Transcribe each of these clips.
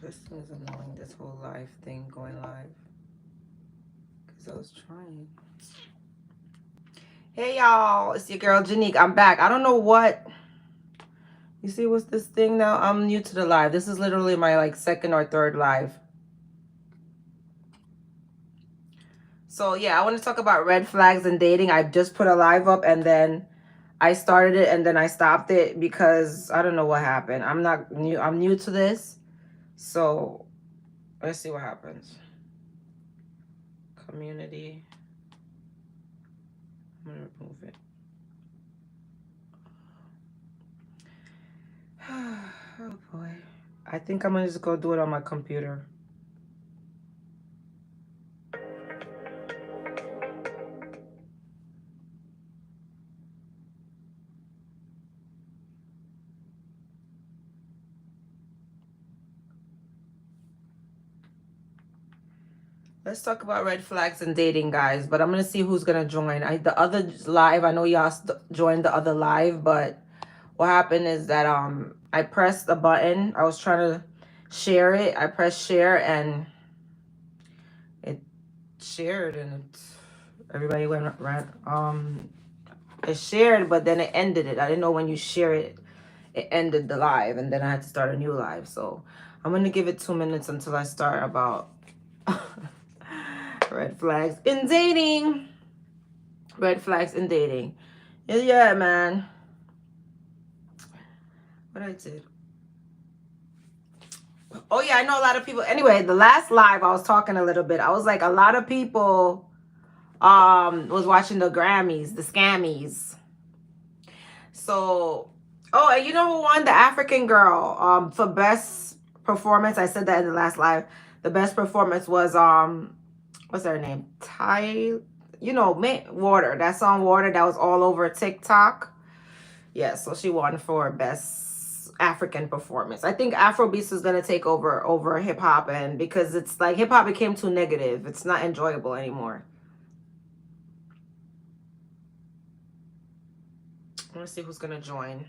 This thing is annoying, this whole live thing going live. Because I was trying. Hey y'all, it's your girl Janique. I'm back. I don't know what. You see what's this thing now? I'm new to the live. This is literally my like second or third live. So yeah, I want to talk about red flags in dating. I just put a live up and then I started it and then I stopped it because I don't know what happened. I'm not new. I'm new to this. So let's see what happens. Community. I'm gonna remove it. Oh boy. I think I'm gonna just go do it on my computer. Let's talk about red flags in dating, guys. But I'm gonna see who's gonna join. The other live, I know y'all joined the other live, but what happened is that I pressed the button. I was trying to share it. I pressed share and it shared and everybody went right. It shared, but then it ended it. I didn't know when you share it, it ended the live, and then I had to start a new live. So I'm gonna give it 2 minutes until I start about red flags in dating. Red flags in dating. Yeah, man. What I did. Oh yeah, I know a lot of people. Anyway, the last live I was talking a little bit. I was like, a lot of people was watching the Grammys, the scammies. So, oh, and you know who won? The African girl for best performance. I said that in the last live. The best performance was what's her name? Water. That song Water that was all over TikTok. Yeah, so she won for best African performance. I think Afrobeats is gonna take over hip hop, and because it's like hip hop became too negative. It's not enjoyable anymore. I want to see who's gonna join.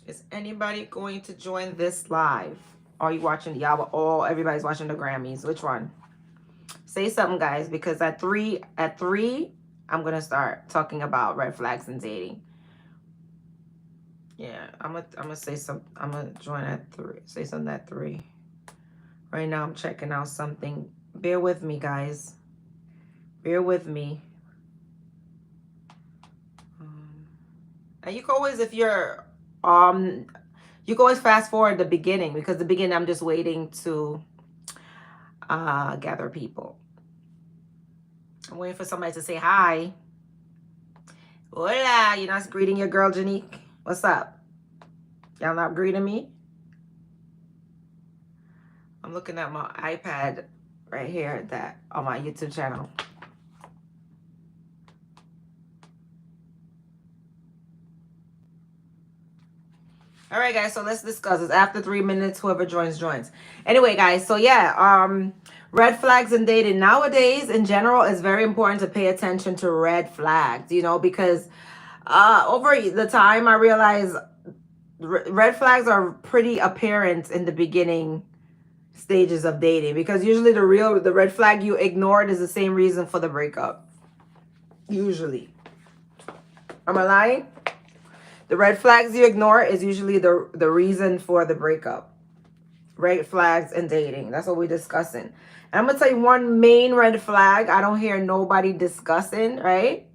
Is anybody going to join this live? Are you watching the album? Oh, everybody's watching the Grammys. Which one? Say something, guys, because at three, I'm gonna start talking about red flags in dating. Yeah, I'm gonna say some. I'm gonna join at 3. Say something at 3. Right now, I'm checking out something. Bear with me, guys. Bear with me. And you can always, if you're, you can always fast forward the beginning, because the beginning I'm just waiting to gather people. I'm waiting for somebody to say hi. Hola, you're not greeting your girl Janique. What's up? Y'all not greeting me? I'm looking at my iPad right here that on my YouTube channel. All right, guys, so let's discuss this. After 3 minutes, whoever joins. Anyway, guys, so yeah, red flags in dating. Nowadays, in general, it's very important to pay attention to red flags, because over the time, I realized red flags are pretty apparent in the beginning stages of dating, because usually the red flag you ignored is the same reason for the breakup. Usually. Am I lying? The red flags you ignore is usually the reason for the breakup. Red flags in dating. That's what we're discussing. And I'm going to tell you one main red flag I don't hear nobody discussing, right?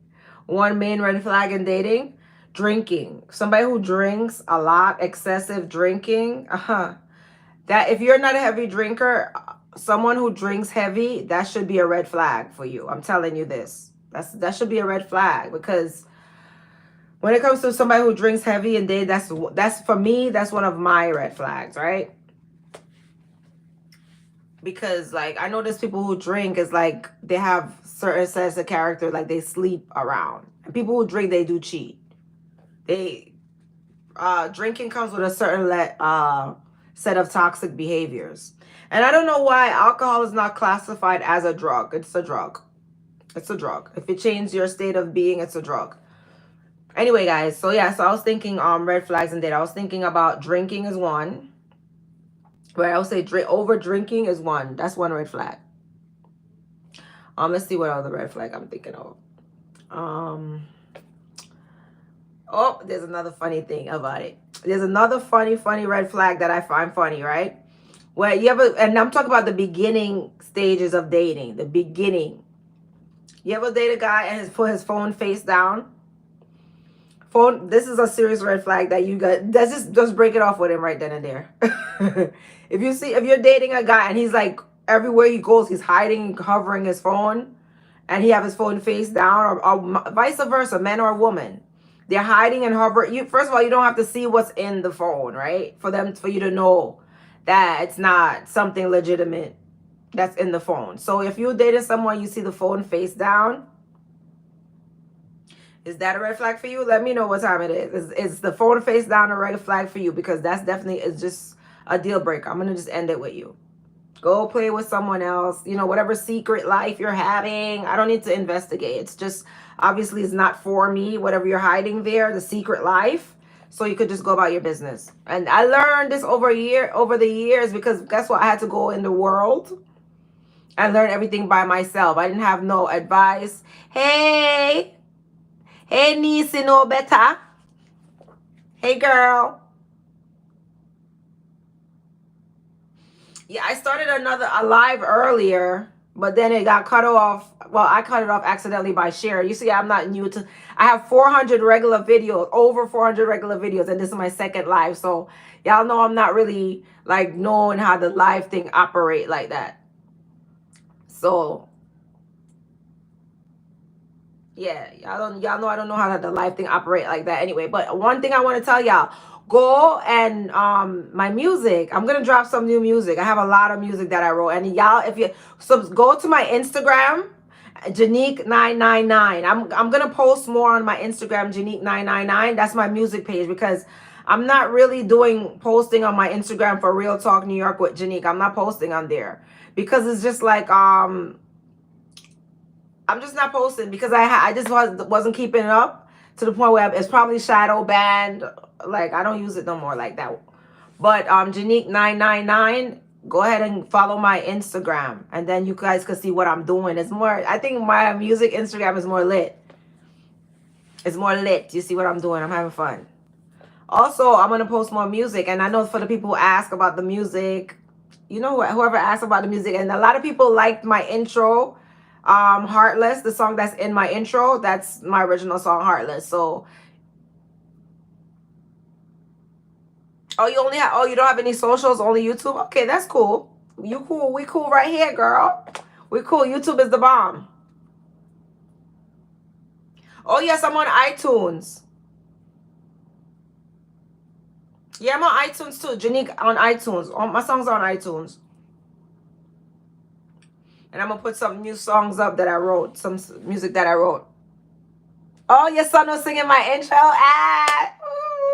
One main red flag in dating. Drinking. Somebody who drinks a lot, excessive drinking. That if you're not a heavy drinker, someone who drinks heavy, that should be a red flag for you. I'm telling you this. That should be a red flag, because when it comes to somebody who drinks heavy and that's for me, that's one of my red flags, right? Because like I know there's people who drink is like they have certain sets of character, like they sleep around. And people who drink, they do cheat. They drinking comes with a certain set of toxic behaviors. And I don't know why alcohol is not classified as a drug. It's a drug. It's a drug. If it changes your state of being, it's a drug. Anyway, guys, so yeah, so I was thinking red flags and date. I was thinking about drinking is one. But I would say over drinking is one. That's one red flag. Let's see what other red flag I'm thinking of. Oh, there's another funny thing about it. There's another funny red flag that I find funny, right? Well, you ever, and I'm talking about the beginning stages of dating, the beginning. You ever date a guy and put his phone face down? This is a serious red flag that you got. That's just break it off with him right then and there. If you're dating a guy and he's like everywhere he goes, he's hiding, covering his phone, and he have his phone face down, or vice versa, man or woman. They're hiding and hovering. First of all, you don't have to see what's in the phone, right? For you to know that it's not something legitimate that's in the phone. So if you're dating someone, you see the phone face down, is that a red flag for you? Let me know what time it is. Is the phone face down a red flag for you? Because that's definitely is just a deal breaker. I'm gonna just end it with you. Go play with someone else. Whatever secret life you're having, I don't need to investigate. It's just obviously it's not for me. Whatever you're hiding there, the secret life. So you could just go about your business. And I learned this over the years, because guess what? I had to go in the world and learn everything by myself. I didn't have no advice. Hey niece, you know better. Hey girl. Yeah, I started a live earlier, but then it got cut off. Well, I cut it off accidentally by share. You see, I'm not new to. I have 400 regular videos, over 400 regular videos, and this is my second live. So y'all know I'm not really like knowing how the live thing operate like that. So yeah, y'all know I don't know how the live thing operate like that anyway. But one thing I want to tell y'all, go and my music, I'm gonna drop some new music. I have a lot of music that I wrote, and y'all, if you go to my Instagram, Janique999. I'm gonna post more on my Instagram, Janique999. That's my music page, because I'm not really doing posting on my Instagram for Real Talk New York with Janique. I'm not posting on there because it's just like I'm just not posting, because I just wasn't keeping it up to the point where it's probably shadow banned. Like, I don't use it no more like that. But Janique999, go ahead and follow my Instagram, and then you guys can see what I'm doing. It's more, I think my music Instagram is more lit. It's more lit. You see what I'm doing? I'm having fun. Also, I'm gonna post more music, and I know for the people who ask about the music, whoever asked about the music, and a lot of people liked my intro. Heartless, the song that's in my intro, that's my original song, Heartless. So you don't have any socials, only YouTube? Okay, that's cool. You cool, we cool right here, girl. We cool. YouTube is the bomb. Oh yes, I'm on iTunes. Yeah, I'm on iTunes too. Janique on iTunes. My songs are on iTunes. And I'm going to put some new songs up that I wrote. Some music that I wrote. Oh, your son was singing my intro. I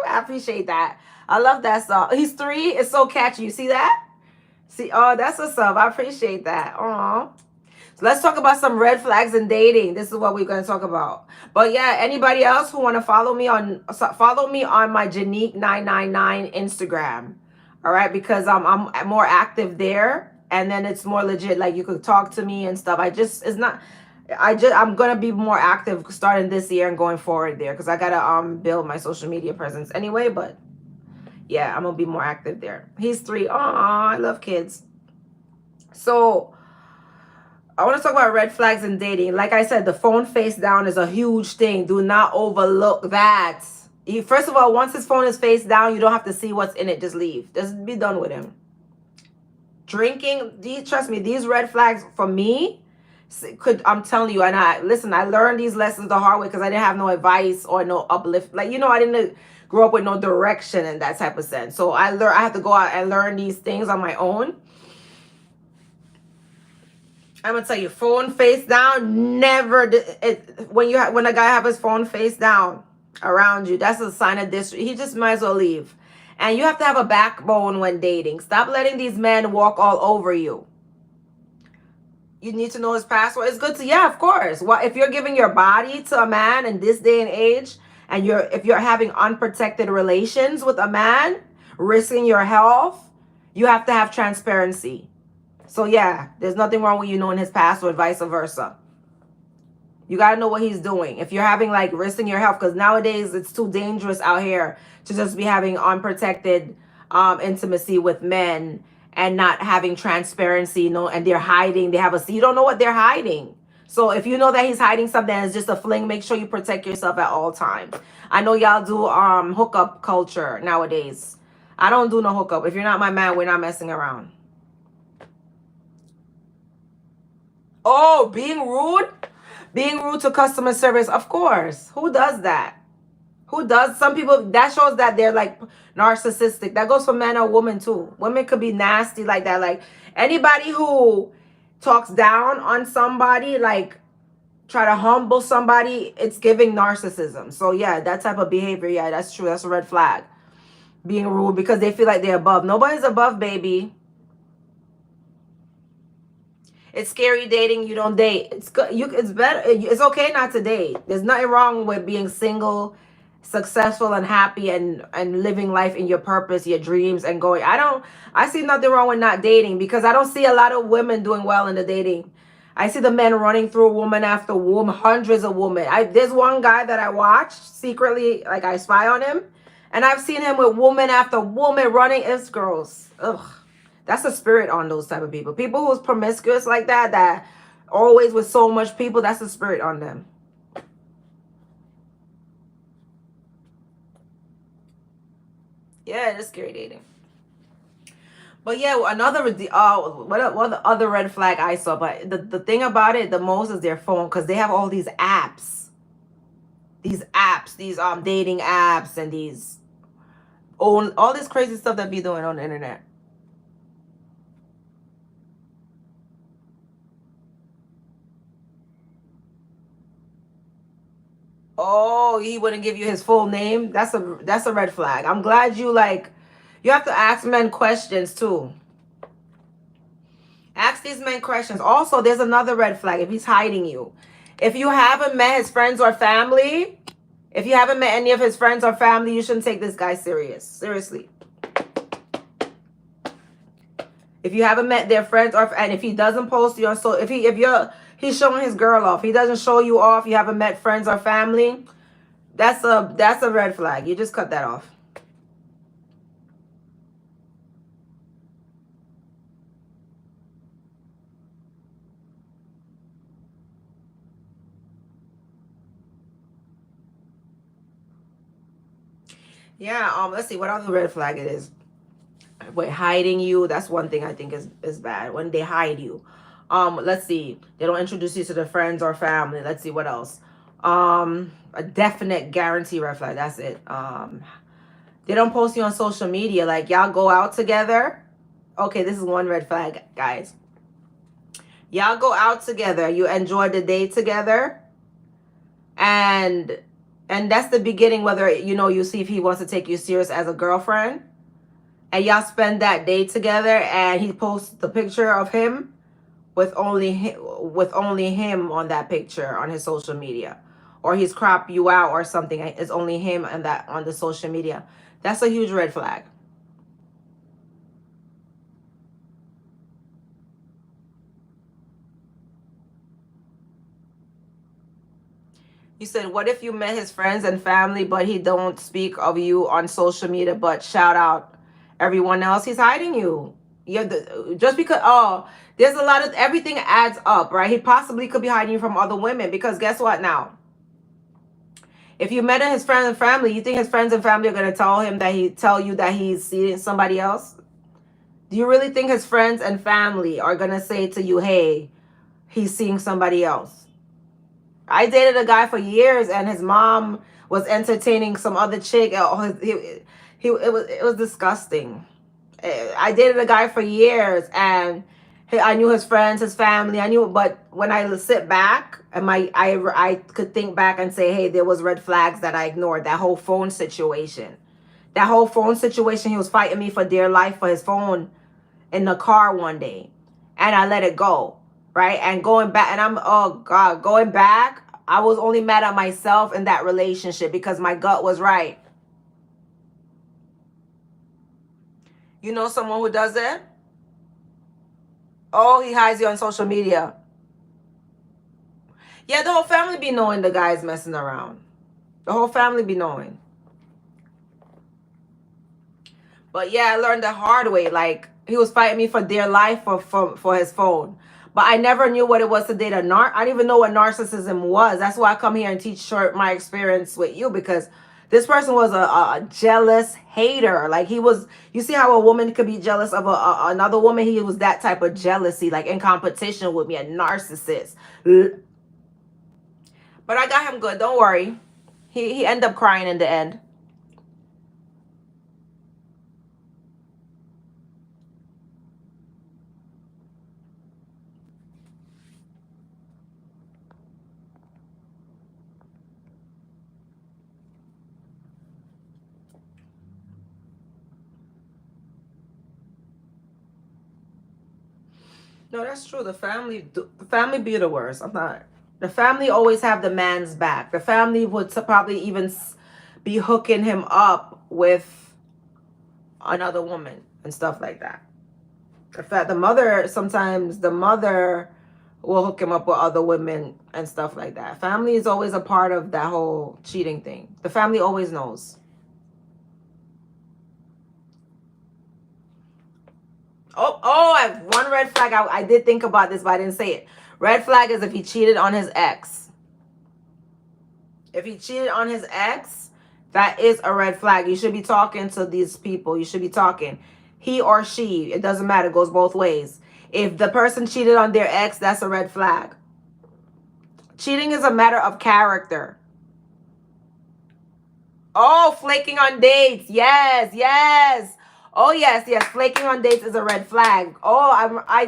appreciate that. I love that song. He's 3. It's so catchy. You see that? That's what's up. I appreciate that. Aw. So let's talk about some red flags in dating. This is what we're going to talk about. But yeah, anybody else who want to follow me on my Janique999 Instagram. All right, because I'm more active there. And then it's more legit, like you could talk to me and stuff. I'm gonna be more active starting this year and going forward there, because I gotta build my social media presence anyway. But yeah, I'm gonna be more active there. He's 3. I love kids. So I want to talk about red flags in dating. Like I said, the phone face down is a huge thing. Do not overlook that. First of all, once his phone is face down, you don't have to see what's in it. Just leave. Just be done with him. Drinking, trust me, these red flags for me I'm telling you, and I learned these lessons the hard way, because I didn't have no advice or no uplift. Like, I didn't grow up with no direction in that type of sense. So I have to go out and learn these things on my own. I'm gonna tell you, phone face down, never. When a guy have his phone face down around you, that's a sign of disrespect. He just might as well leave. And you have to have a backbone when dating. Stop letting these men walk all over you. You need to know his password. It's good to, yeah, of course. Well, if you're giving your body to a man in this day and age, and if you're having unprotected relations with a man, risking your health, You have to have transparency. So yeah, there's nothing wrong with you knowing his past or vice versa. You got to know what he's doing. If you're having like risking your health, because nowadays it's too dangerous out here to just be having unprotected intimacy with men and not having transparency, you know, and they're hiding. They have a, you don't know what they're hiding. So if you know that he's hiding something and it's just a fling, make sure you protect yourself at all times. I know y'all do hookup culture nowadays. I don't do no hookup. If you're not my man, we're not messing around. Oh, being rude? Being rude to customer service, of course. Who does that? Who does? Some people, that shows that they're like narcissistic. That goes for men or women too. Women could be nasty like that. Like anybody who talks down on somebody, like try to humble somebody, it's giving narcissism. So yeah, that type of behavior, yeah, that's true. That's a red flag. Being rude because they feel like they're above. Nobody's above, baby. It's scary dating. You don't date. It's good. It's better. It's okay not to date. There's nothing wrong with being single, successful and happy, and living life in your purpose, your dreams, and going. I see nothing wrong with not dating because I don't see a lot of women doing well in the dating. I see the men running through woman after woman, hundreds of women. There's one guy that I watch secretly, like I spy on him, and I've seen him with woman after woman running. It's gross. Ugh. That's a spirit on those type of people. People who's promiscuous like that, that always with so much people, that's a spirit on them. Yeah, it's scary dating. But yeah, another what the other red flag I saw, but the thing about it the most is their phone, because they have all these apps. These dating apps and these all this crazy stuff that be doing on the internet. Oh, he wouldn't give you his full name. That's a red flag. I'm glad you like. You have to ask men questions too. Ask these men questions. Also, there's another red flag if he's hiding you. If you haven't met his friends or family, if you haven't met any of his friends or family, you shouldn't take this guy seriously. If you haven't met their friends and if he doesn't post you on so if he's showing his girl off, he doesn't show you off, you haven't met friends or family, that's a red flag. You just cut that off. Yeah, let's see what other red flag it is. Wait, hiding you, that's one thing I think is bad. When they hide you. Let's see. They don't introduce you to their friends or family. Let's see what else. A definite guarantee red flag. That's it. They don't post you on social media. Like y'all go out together. Okay, this is one red flag, guys. Y'all go out together. You enjoy the day together. And that's the beginning, whether you see if he wants to take you serious as a girlfriend. And y'all spend that day together and he posts the picture of him with only him on that picture on his social media, or he's cropped you out or something. It's only him and that on the social media. That's a huge red flag. You said, what if you met his friends and family, but he don't speak of you on social media, but shout out everyone else? He's hiding you. Just because, there's a lot of, everything adds up, right? He possibly could be hiding you from other women, because guess what now? If you met his friends and family, you think his friends and family are going to tell you that he's seeing somebody else? Do you really think his friends and family are going to say to you, hey, he's seeing somebody else? I dated a guy for years and his mom was entertaining some other chick. It was disgusting. I dated a guy for years and I knew his friends, his family. But when I sit back and I could think back and say, hey, there was red flags that I ignored. That whole phone situation. He was fighting me for dear life for his phone in the car one day, and I let it go. Right. And going back, and going back, I was only mad at myself in that relationship because my gut was right. You know someone who does it? Oh, he hides you on social media. Yeah, the whole family be knowing the guy's messing around. The whole family be knowing. But yeah, I learned the hard way. Like, he was fighting me for dear life for his phone. But I never knew what it was to date a I didn't even know what narcissism was. That's why I come here and teach short my experience with you, because this person was a jealous hater. Like, he was, you see how a woman could be jealous of another woman? He was that type of jealousy, like in competition with me, a narcissist. But I got him good. Don't worry. He ended up crying in the end. No, that's true. The family be the worst. I'm not. The family always have the man's back. The family would probably even be hooking him up with another woman and stuff like that. In fact, sometimes the mother will hook him up with other women and stuff like that. Family is always a part of that whole cheating thing. The family always knows. Oh, I have one red flag. I did think about this, but I didn't say it. Red flag is if he cheated on his ex. If he cheated on his ex, that is a red flag. You should be talking to these people. You should be talking. He or she, it doesn't matter. It goes both ways. If the person cheated on their ex, that's a red flag. Cheating is a matter of character. Oh, flaking on dates. Yes, yes. Oh yes, yes. Flaking on dates is a red flag. Oh, I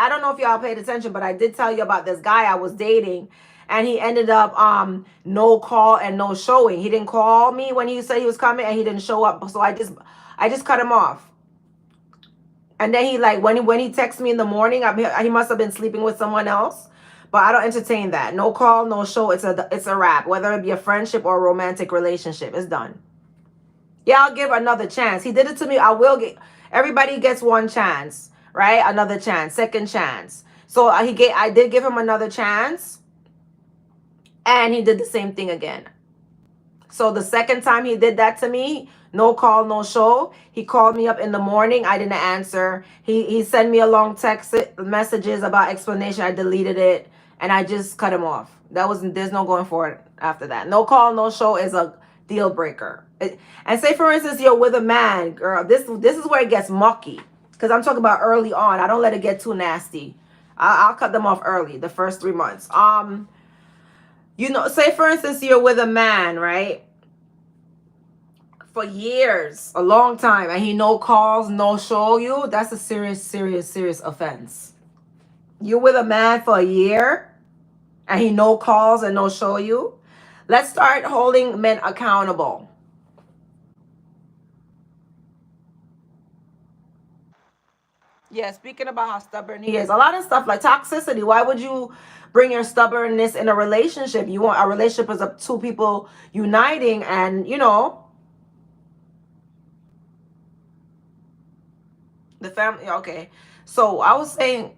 don't know if y'all paid attention, but I did tell you about this guy I was dating, and he ended up no call and no showing. He didn't call me when he said he was coming, and he didn't show up. So I just cut him off. And then he, like, when he texts me in the morning, he must have been sleeping with someone else. But I don't entertain that. No call, no show. It's a wrap. Whether it be a friendship or a romantic relationship, it's done. Yeah, I'll give another chance. He did it to me. I will get. Everybody gets one chance, right? Another chance, second chance. So I did give him another chance, and he did the same thing again. So the second time he did that to me, no call, no show. He called me up in the morning. I didn't answer. He sent me a long text messages about explanation. I deleted it, and I just cut him off. There's no going forward after that. No call, no show is a deal breaker. And say for instance you're with a man, girl. This is where it gets mucky, because I'm talking about early on. I don't let it get too nasty. I'll cut them off early, the first 3 months. Say for instance you're with a man, right? For years, a long time, and he no calls, no show you, that's a serious, serious, serious offense. You're with a man for a year and he no calls and no show you. Let's start holding men accountable. Yeah, speaking about how stubborn he is, a lot of stuff like toxicity. Why would you bring your stubbornness in a relationship? You want a relationship as of two people uniting, and the family. Okay, so I was saying,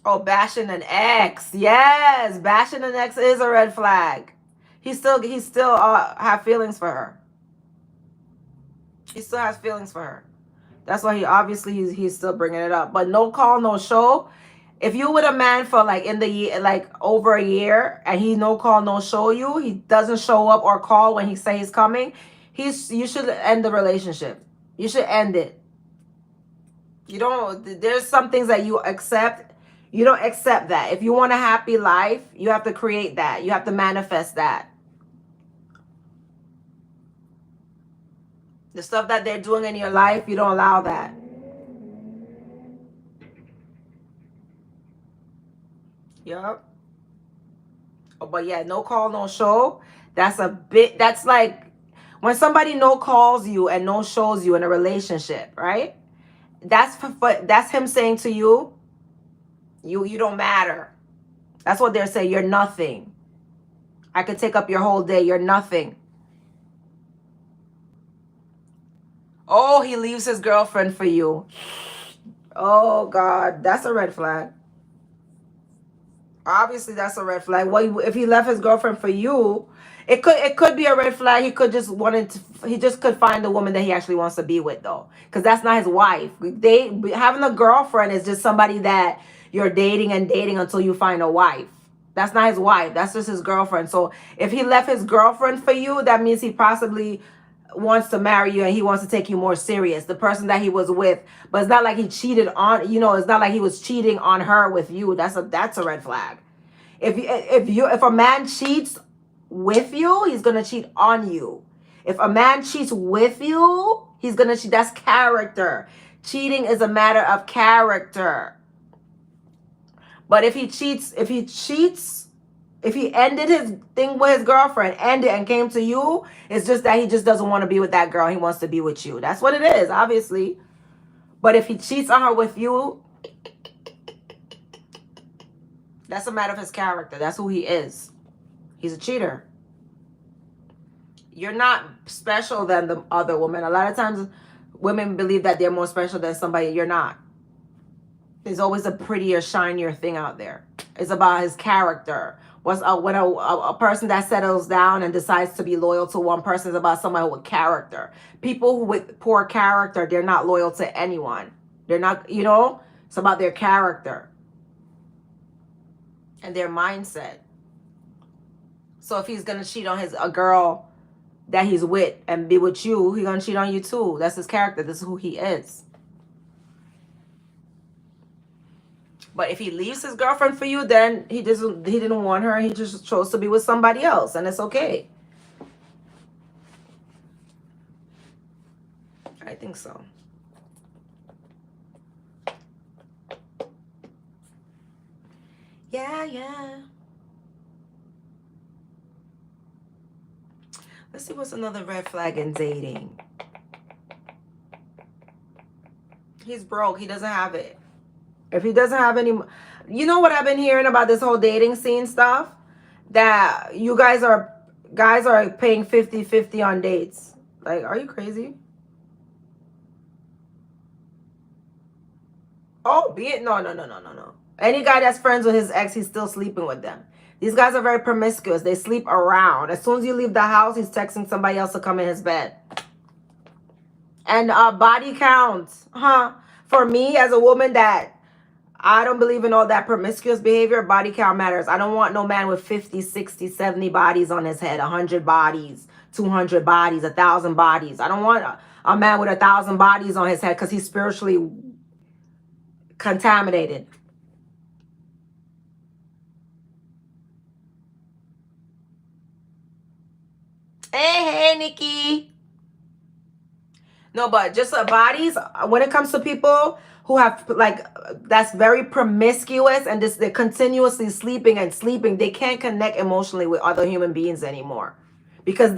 oh, bashing an ex. Yes, bashing an ex is a red flag. He still have feelings for her. He still has feelings for her. That's why he's still bringing it up. But no call, no show. If you with a man for like in the year, like over a year, and he no call, no show you, he doesn't show up or call when he say he's coming, you should end the relationship. You should end it. You don't. There's some things that you accept. You don't accept that. If you want a happy life, you have to create that. You have to manifest that. The stuff that they're doing in your life, you don't allow that. Yup. Oh, but yeah, no call, no show. That's like when somebody no calls you and no shows you in a relationship, right? That's him saying to you, you don't matter. That's what they're saying. You're nothing. I could take up your whole day. You're nothing. Oh, he leaves his girlfriend for you. Oh God, that's a red flag. Obviously, that's a red flag. Well, if he left his girlfriend for you, it could be a red flag. He could just wanted to. He just could find a woman that he actually wants to be with, though, because that's not his wife. They having a girlfriend is just somebody that you're dating and dating until you find a wife. That's not his wife. That's just his girlfriend. So if he left his girlfriend for you, that means he possibly wants to marry you and he wants to take you more serious, the person that he was with. But it's not like he cheated on, it's not like he was cheating on her with you. That's a red flag. If a man cheats with you, he's gonna cheat on you. If a man cheats with you, he's gonna cheat. That's character. Cheating is a matter of character. But if he ended his thing with his girlfriend, ended and came to you, it's just that he just doesn't want to be with that girl. He wants to be with you. That's what it is, obviously. But if he cheats on her with you, that's a matter of his character. That's who he is. He's a cheater. You're not special than the other woman. A lot of times women believe that they're more special than somebody. You're not. There's always a prettier, shinier thing out there. It's about his character. When a person that settles down and decides to be loyal to one person is about somebody with character. People with poor character, they're not loyal to anyone. They're not, it's about their character and their mindset. So if he's gonna cheat on a girl that he's with and be with you, he's gonna cheat on you too. That's his character. This is who he is. But if he leaves his girlfriend for you, then he didn't want her. He just chose to be with somebody else, and it's okay. I think so. Yeah. Let's see what's another red flag in dating. He's broke. He doesn't have it. If he doesn't have any, what I've been hearing about this whole dating scene stuff? That you guys are paying 50-50 on dates. Like, are you crazy? Oh, no. Any guy that's friends with his ex, he's still sleeping with them. These guys are very promiscuous. They sleep around. As soon as you leave the house, he's texting somebody else to come in his bed. And body counts. For me, as a woman that I don't believe in all that promiscuous behavior, body count matters. I don't want no man with 50, 60, 70 bodies on his head, 100 bodies, 200 bodies, 1,000 bodies. I don't want a man with 1,000 bodies on his head because he's spiritually contaminated. Hey, Nikki. No, but just bodies, when it comes to people who have, that's very promiscuous and they're continuously sleeping, they can't connect emotionally with other human beings anymore. Because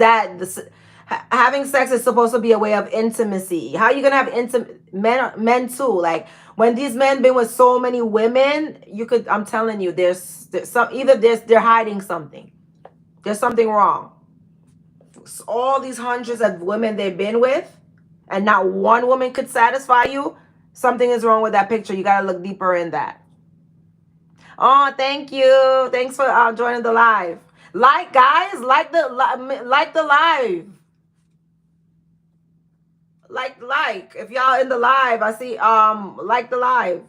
having sex is supposed to be a way of intimacy. How are you going to have intimate men too? Like, when these men been with so many women, I'm telling you, they're hiding something. There's something wrong. All these hundreds of women they've been with, and not one woman could satisfy you, something is wrong with that picture. You got to look deeper in that. Oh, thank you. Thanks for joining the live. Guys, like the live. Like. If y'all in the live, I see, like the live.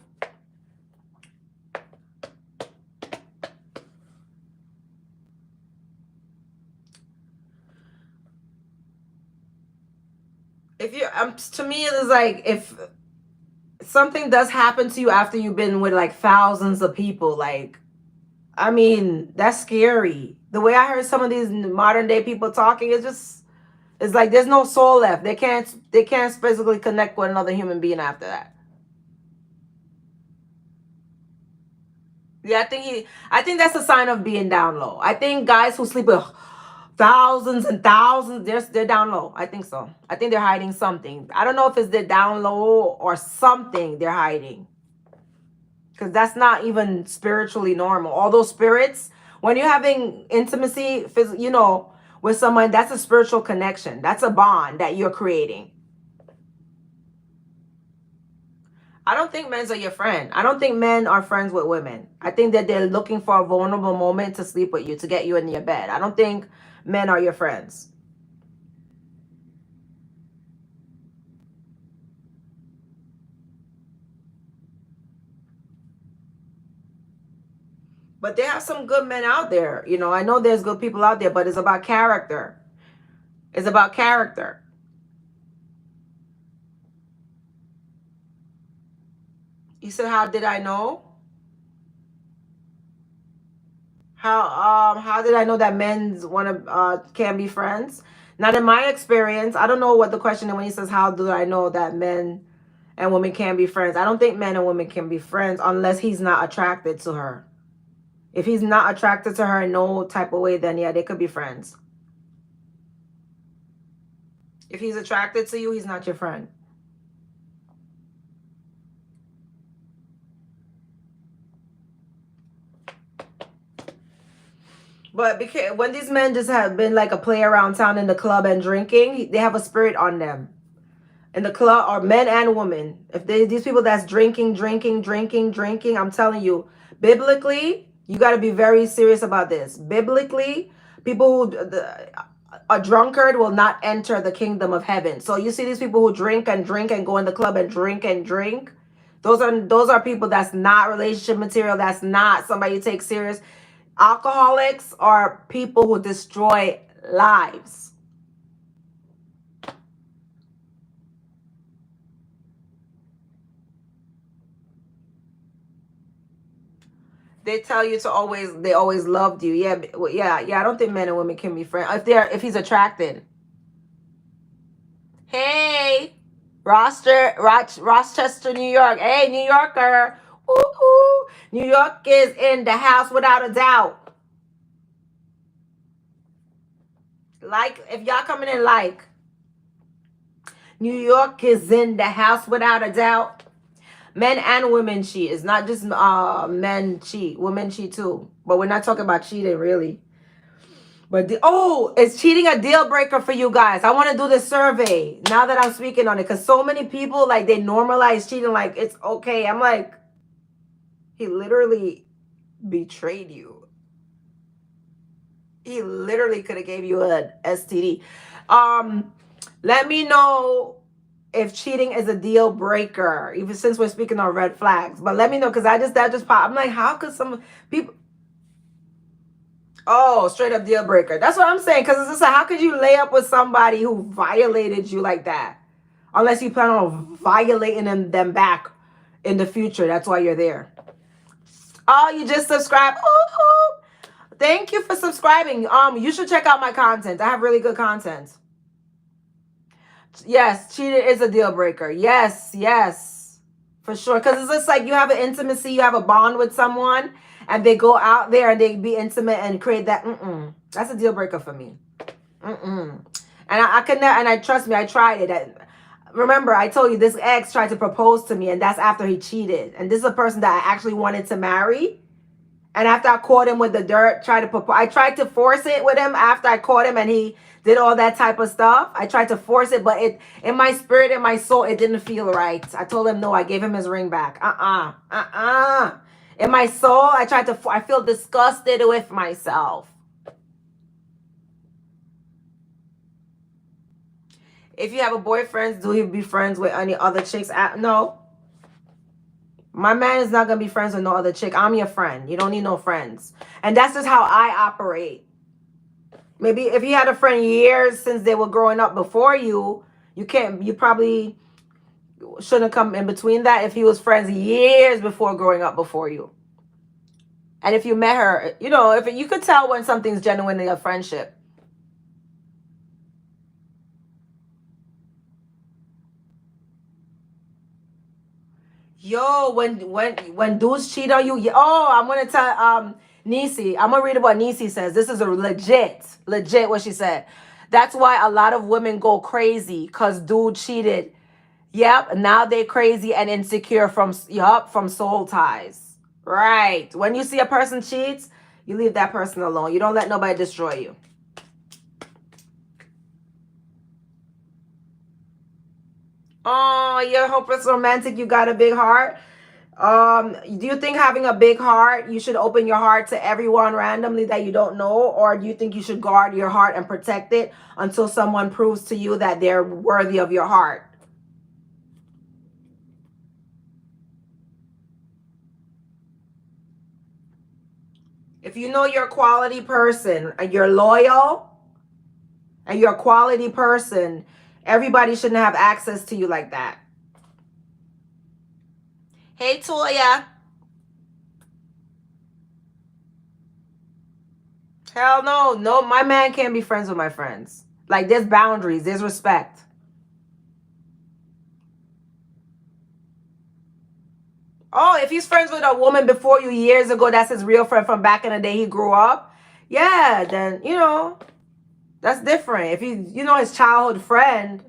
If you to me, it's like, if something does happen to you after you've been with thousands of people, that's scary. The way I heard some of these modern day people talking, it's like there's no soul left. They can't physically connect with another human being after that. Yeah, I think that's a sign of being down low. I think guys who sleep with thousands and thousands, they're down low. I think so. I think they're hiding something. I don't know if it's they're down low or something they're hiding. Because that's not even spiritually normal. All those spirits, when you're having intimacy, with someone, that's a spiritual connection. That's a bond that you're creating. I don't think men's are your friend. I don't think men are friends with women. I think that they're looking for a vulnerable moment to sleep with you, to get you in your bed. I don't think men are your friends. But there are some good men out there. You know, I know there's good people out there, but it's about character. It's about character. You said, how did I know? How did I know that men's want to can be friends? Not in my experience. I don't know what the question is when he says, how do I know that men and women can be friends? I don't think men and women can be friends unless he's not attracted to her. If he's not attracted to her in no type of way, then yeah, they could be friends. If he's attracted to you, he's not your friend. But because when these men just have been like a play around town in the club and drinking, they have a spirit on them. In the club, or men and women. If these people that's drinking, I'm telling you, biblically, you got to be very serious about this. Biblically, people who a drunkard will not enter the kingdom of heaven. So you see these people who drink and go in the club and drink. Those are people that's not relationship material. That's not somebody you take serious. Alcoholics are people who destroy lives. They tell you to they always loved you. Yeah, yeah. I don't think men and women can be friends if he's attracted. Hey, Rochester, New York. Hey, New Yorker. Ooh, New York is in the house without a doubt. Like, if y'all coming in, like, New York is in the house without a doubt. Men and women cheat. It's not just men cheat. Women cheat too. But we're not talking about cheating, really. But is cheating a deal breaker for you guys? I want to do this survey now that I'm speaking on it, because so many people, like, they normalize cheating like it's okay. I'm like, he literally betrayed you. He literally could have gave you an STD. Let me know if cheating is a deal breaker, even since we're speaking on red flags. But let me know, because that just popped. I'm like, how could some people? Oh, straight up deal breaker. That's what I'm saying. Because it's just like, how could you lay up with somebody who violated you like that? Unless you plan on violating them back in the future. That's why you're there. Oh, you just subscribed. Ooh. Thank you for subscribing. You should check out my content. I have really good content. Yes, cheating is a deal breaker. Yes. For sure. Because it's just like you have an intimacy, you have a bond with someone, and they go out there and they be intimate and create that. That's a deal breaker for me. And I could never, and I trust me, I tried it. Remember, I told you this ex tried to propose to me, and that's after he cheated. And this is a person that I actually wanted to marry. And after I caught him with the dirt, I tried to force it with him after I caught him and he did all that type of stuff. I tried to force it, but in my spirit, in my soul, it didn't feel right. I told him no. I gave him his ring back. In my soul, I feel disgusted with myself. If you have a boyfriend, do you be friends with any other chicks? No. My man is not going to be friends with no other chick. I'm your friend. You don't need no friends. And that's just how I operate. Maybe if you had a friend years since they were growing up before you, you probably shouldn't come in between that if he was friends years before growing up before you. And if you met her, if you could tell when something's genuinely a friendship. Yo, when dudes cheat on you, I'm gonna tell Nisi. I'm gonna read what Nisi says. This is a legit what she said. That's why a lot of women go crazy because dude cheated. Yep, now they crazy and insecure from soul ties. Right. When you see a person cheats, you leave that person alone. You don't let nobody destroy you. Oh, you're hopeless romantic. You got a big heart. Do you think having a big heart, you should open your heart to everyone randomly that you don't know, or do you think you should guard your heart and protect it until someone proves to you that they're worthy of your heart? If you know you're a quality person and you're loyal and you're a quality person, everybody shouldn't have access to you like that. Hey, Toya. Hell no. No, my man can't be friends with my friends. Like, there's boundaries, there's respect. Oh, if he's friends with a woman before you years ago, that's his real friend from back in the day he grew up. Yeah, then, that's different. If his childhood friend,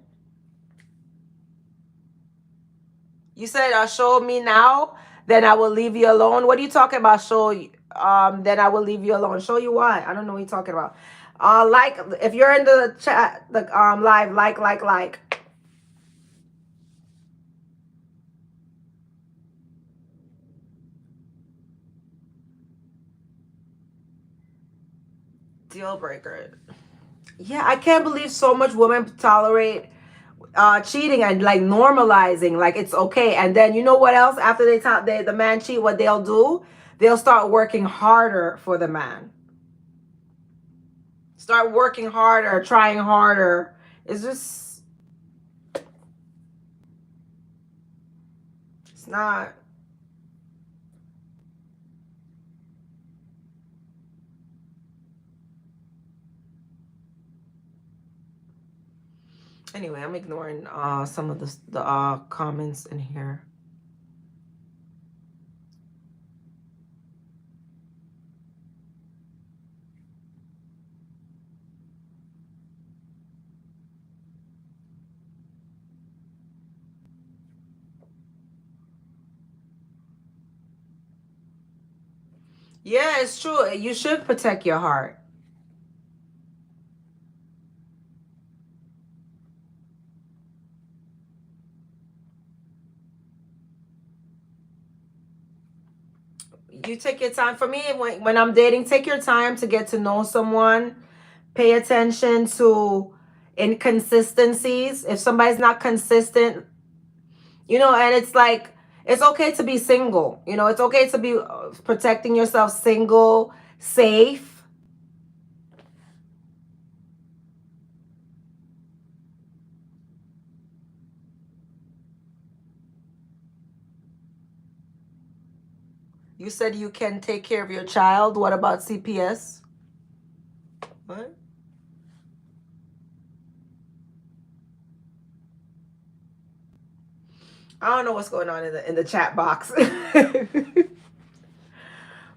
you said, show me now, then I will leave you alone. What are you talking about? Then I will leave you alone. Show you what? I don't know what you're talking about. Like, if you're in the chat, the live, like. Deal breaker. Yeah, I can't believe so much women tolerate cheating and like normalizing like it's okay. And then you know what else? After the man cheat, what they'll do? They'll start working harder for the man. Start working harder, trying harder. It's just, it's not. Anyway, I'm ignoring some of the comments in here. Yeah, it's true. You should protect your heart. You take your time. For me, when I'm dating, take your time to get to know someone. Pay attention to inconsistencies. If somebody's not consistent, and it's like, it's okay to be single. It's okay to be protecting yourself single, safe. You said you can take care of your child. What about CPS? What? I don't know what's going on in the chat box.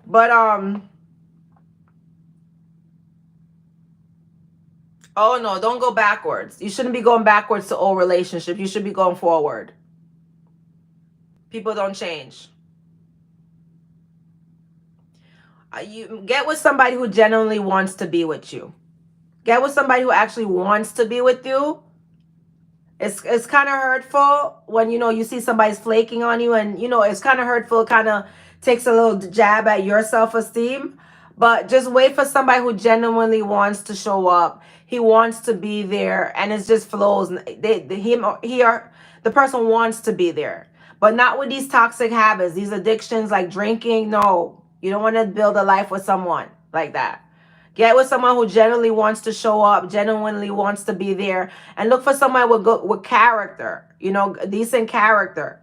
But oh no, don't go backwards. You shouldn't be going backwards to old relationship. You should be going forward. People don't change. You get with somebody who genuinely wants to be with you. Get with somebody who actually wants to be with you. It's kind of hurtful when you see somebody's flaking on you, and it's kind of hurtful. Kind of takes a little jab at your self-esteem. But just wait for somebody who genuinely wants to show up. He wants to be there, and it just flows. The person wants to be there, but not with these toxic habits, these addictions like drinking. No, you don't want to build a life with someone like that. Get with someone who genuinely wants to show up, genuinely wants to be there, and look for someone with character, decent character.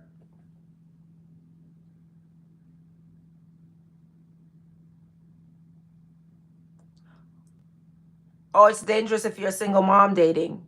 Oh, it's dangerous if you're a single mom dating.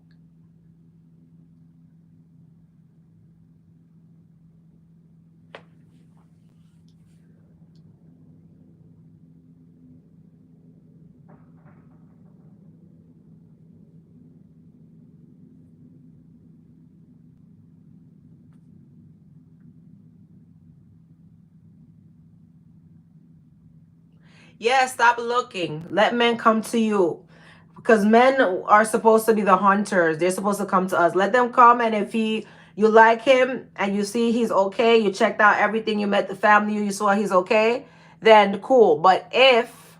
Yeah, stop looking. Let men come to you. Because men are supposed to be the hunters. They're supposed to come to us. Let them come, and if you like him and you see he's okay, you checked out everything, you met the family, you saw he's okay, then cool. But if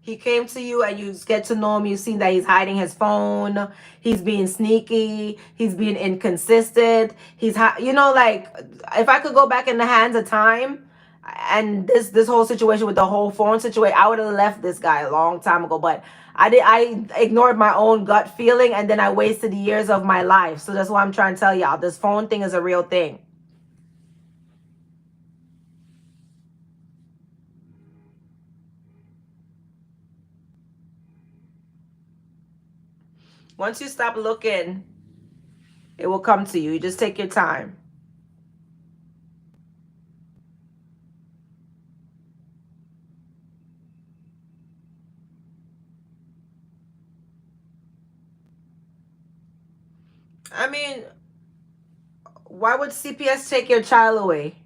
he came to you and you get to know him, you see that he's hiding his phone, he's being sneaky, he's being inconsistent, you know, like, if I could go back in the hands of time, and this whole situation with the whole phone situation, I would have left this guy a long time ago. But I ignored my own gut feeling, and then I wasted years of my life. So that's why I'm trying to tell y'all, this phone thing is a real thing. Once you stop looking, it will come to you. You just take your time. I mean, why would CPS take your child away?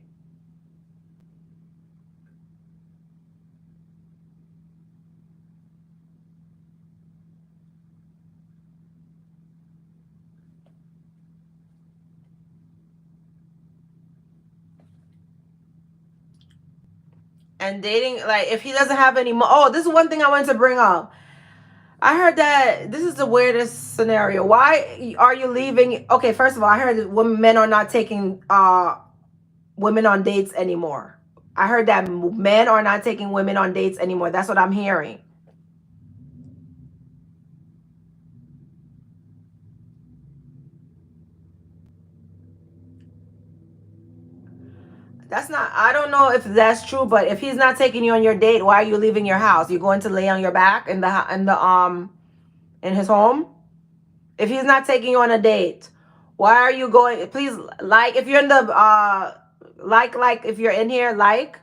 And dating, like, if he doesn't have any more. Oh, this is one thing I wanted to bring up. I heard that this is the weirdest scenario. Why are you leaving? Okay, first of all, I heard that men are not taking women on dates anymore. I heard that men are not taking women on dates anymore. That's what I'm hearing. That's not, I don't know if that's true, but if he's not taking you on your date, why are you leaving your house? You going to lay on your back in in his home? If he's not taking you on a date, why are you going? Please, like, if you're in the like if you're in here, like,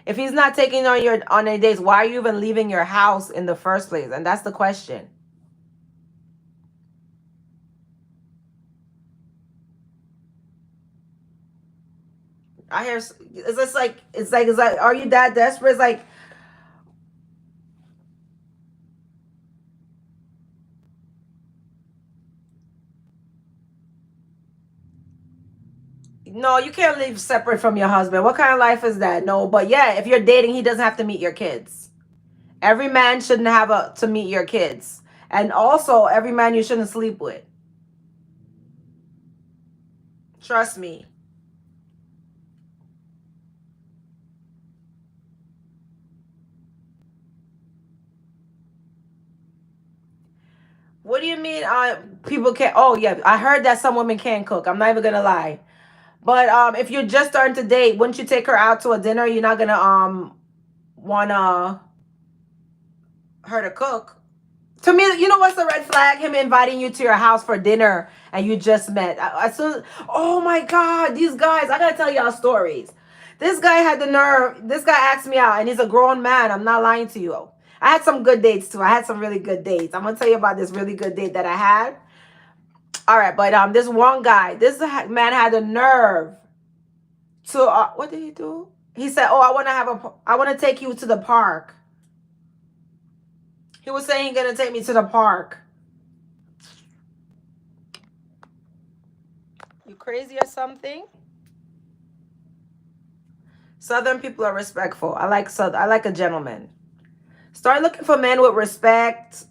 if he's not taking you on any dates, why are you even leaving your house in the first place? And that's the question. I hear it's just like, it's like, are you that desperate? It's like, no, you can't live separate from your husband. What kind of life is that? No, but yeah, if you're dating, he doesn't have to meet your kids. Every man shouldn't have to meet your kids. And also, every man you shouldn't sleep with. Trust me. What do you mean? People can't. Oh yeah, I heard that some women can't cook. I'm not even gonna lie. But if you're just starting to date, wouldn't you take her out to a dinner? You're not gonna wanna her to cook. To me, you know what's the red flag? Him inviting you to your house for dinner and you just met. As soon, oh my God, these guys! I gotta tell y'all stories. This guy had the nerve. This guy asked me out, and he's a grown man. I'm not lying to you. I had some good dates too. I had some really good dates. I'm gonna tell you about this really good date that I had. All right, but this one guy, this man had the nerve to what did he do? He said, "Oh, I want to take you to the park." He was saying he's gonna take me to the park. You crazy or something? Southern people are respectful. I like a gentleman. Start looking for men with respect.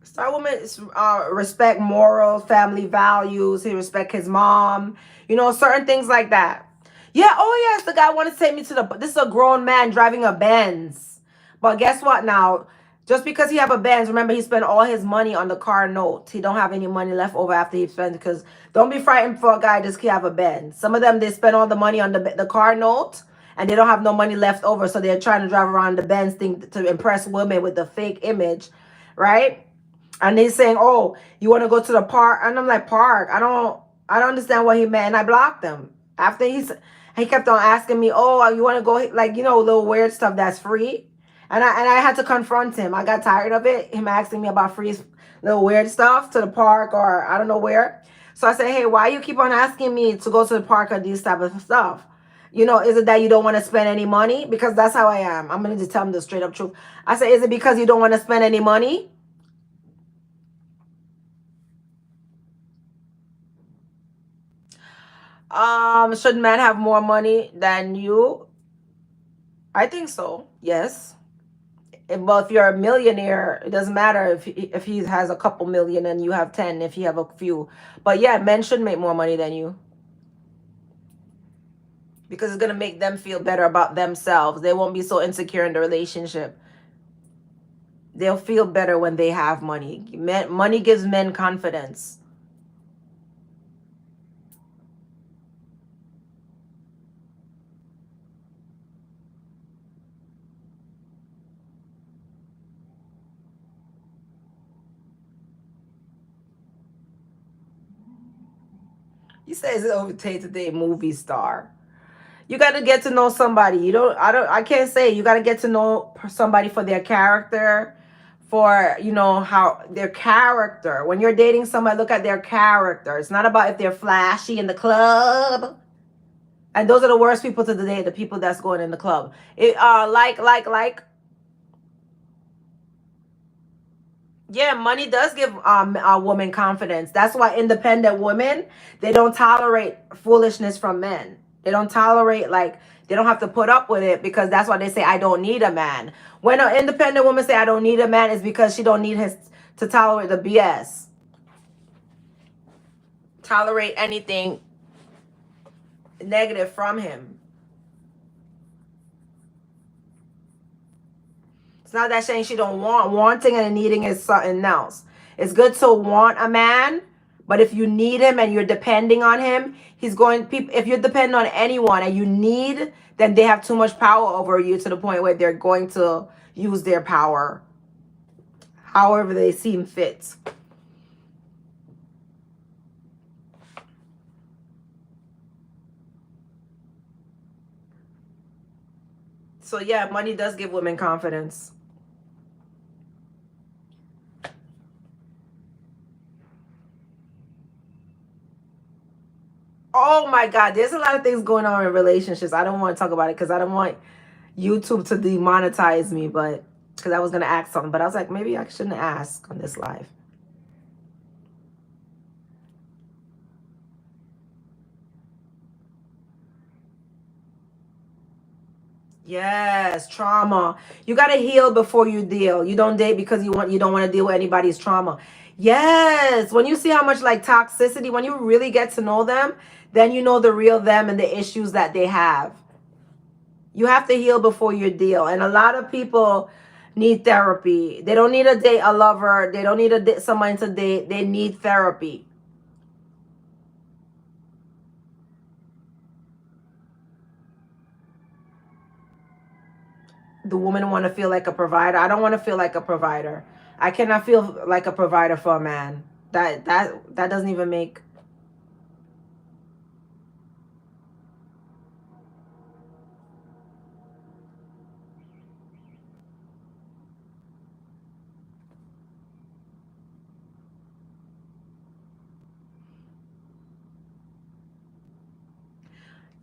Start women respect morals, family values. He respect his mom. You know, certain things like that. Yeah. Oh yes, the guy wanted to take me to the. This is a grown man driving a Benz. But guess what? Now, just because he have a Benz, remember he spent all his money on the car note. He don't have any money left over after he spent. Because don't be frightened for a guy just he have a Benz. Some of them they spend all the money on the car note. And they don't have no money left over, so they're trying to drive around the Benz thing to impress women with the fake image, right? And he's saying, "Oh, you want to go to the park?" And I'm like, "Park? I don't understand what he meant." And I blocked him after he kept on asking me, "Oh, you want to go?" Like, you know, little weird stuff that's free. And I had to confront him. I got tired of it. Him asking me about free little weird stuff to the park or I don't know where. So I said, "Hey, why you keep on asking me to go to the park or these type of stuff?" You know, is it that you don't want to spend any money? Because that's how I am. I'm going to just tell them the straight up truth. I say, is it because you don't want to spend any money? Should men have more money than you? I think so. Yes. Well, if you're a millionaire, it doesn't matter if he has a couple million and you have 10, if you have a few. But yeah, men should make more money than you because it's going to make them feel better about themselves. They won't be so insecure in the relationship. They'll feel better when they have money. Money gives men confidence. You say it's over today movie star. You got to get to know somebody. I can't say. You got to get to know somebody for their character, for, you know, how their character. When you're dating somebody, look at their character. It's not about if they're flashy in the club. And those are the worst people to date, the people that's going in the club. Yeah, money does give a woman confidence. That's why independent women, they don't tolerate foolishness from men. They don't tolerate, like, they don't have to put up with it, because that's why they say I don't need a man. When an independent woman say I don't need a man, is because she don't need his to tolerate the BS. Tolerate anything negative from him. It's not that saying she don't want. Wanting and needing is something else. It's good to want a man, but if you need him and you're depending on him, he's going. If you're depending on anyone and you need, then they have too much power over you to the point where they're going to use their power however they seem fit. So yeah, money does give women confidence. Oh my God, there's a lot of things going on in relationships. I don't want to talk about it because I don't want YouTube to demonetize me, but because I was going to ask something, but I was like, maybe I shouldn't ask on this live. Yes, trauma. You got to heal before you deal. You don't date because you don't want to deal with anybody's trauma. Yes, when you see how much like toxicity, when you really get to know them, then you know the real them and the issues that they have. You have to heal before you deal. And a lot of people need therapy. They don't need to date a lover. They don't need to date someone to date. They need therapy. The woman want to feel like a provider. I don't want to feel like a provider. I cannot feel like a provider for a man. That doesn't even make.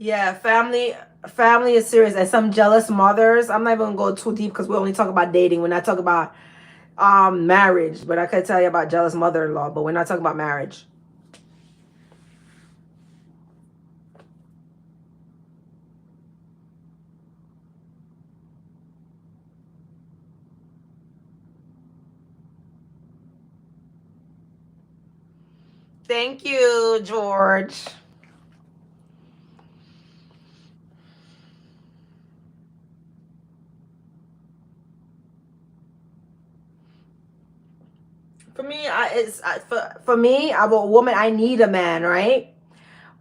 Yeah, family is serious. And some jealous mothers. I'm not even gonna go too deep because we only talk about dating. We're not talking about marriage. But I could tell you about jealous mother-in-law. But we're not talking about marriage. Thank you, George. For me, for me, I'm a woman. I need a man, right?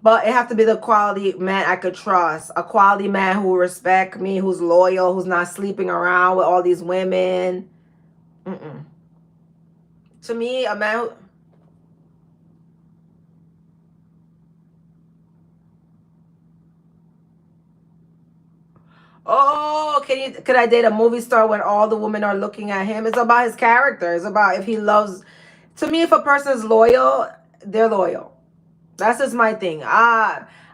But it have to be the quality man I could trust. A quality man who respect me, who's loyal, who's not sleeping around with all these women. Mm-mm. To me, a man who, oh, could I date a movie star when all the women are looking at him? It's about his character. It's about if he loves. To me, if a person is loyal, they're loyal. That's just my thing.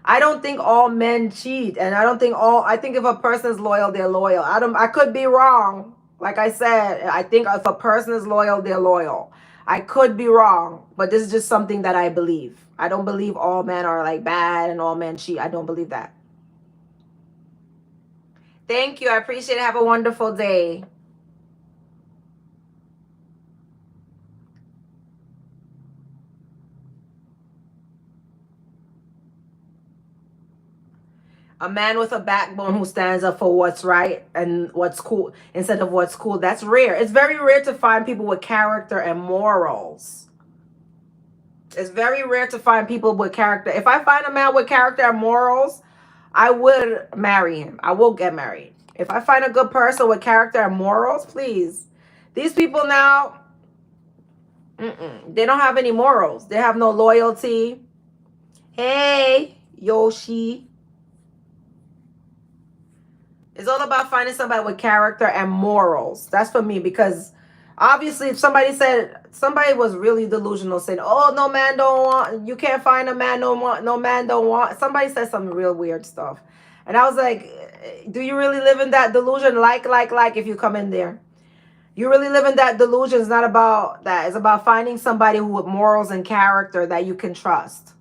I don't think all men cheat, and I think if a person is loyal, they're loyal. I could be wrong. Like I said, I think if a person is loyal, they're loyal. I could be wrong, but this is just something that I believe. I don't believe all men are like bad and all men cheat. I don't believe that. Thank you. I appreciate it. Have a wonderful day. A man with a backbone who stands up for what's right and what's cool instead of what's cool. That's rare. It's very rare to find people with character and morals. It's very rare to find people with character. If I find a man with character and morals, I would marry him. I will get married. If I find a good person with character and morals, please. These people now, they don't have any morals. They have no loyalty. Hey, Yoshi. It's all about finding somebody with character and morals. That's for me, because obviously if somebody was really delusional saying, oh, no man don't want, you can't find a man, no man don't want. Somebody said some real weird stuff. And I was like, do you really live in that delusion? Like, if you come in there. You really live in that delusion. It's not about that. It's about finding somebody who with morals and character that you can trust.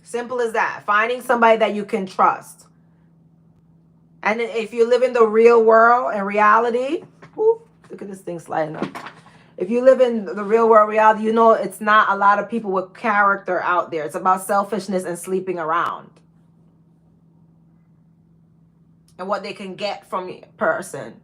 Simple as that. Finding somebody that you can trust. And if you live in the real world and reality, look at this thing sliding up. If you live in the real world reality, you know it's not a lot of people with character out there. It's about selfishness and sleeping around. And what they can get from a person.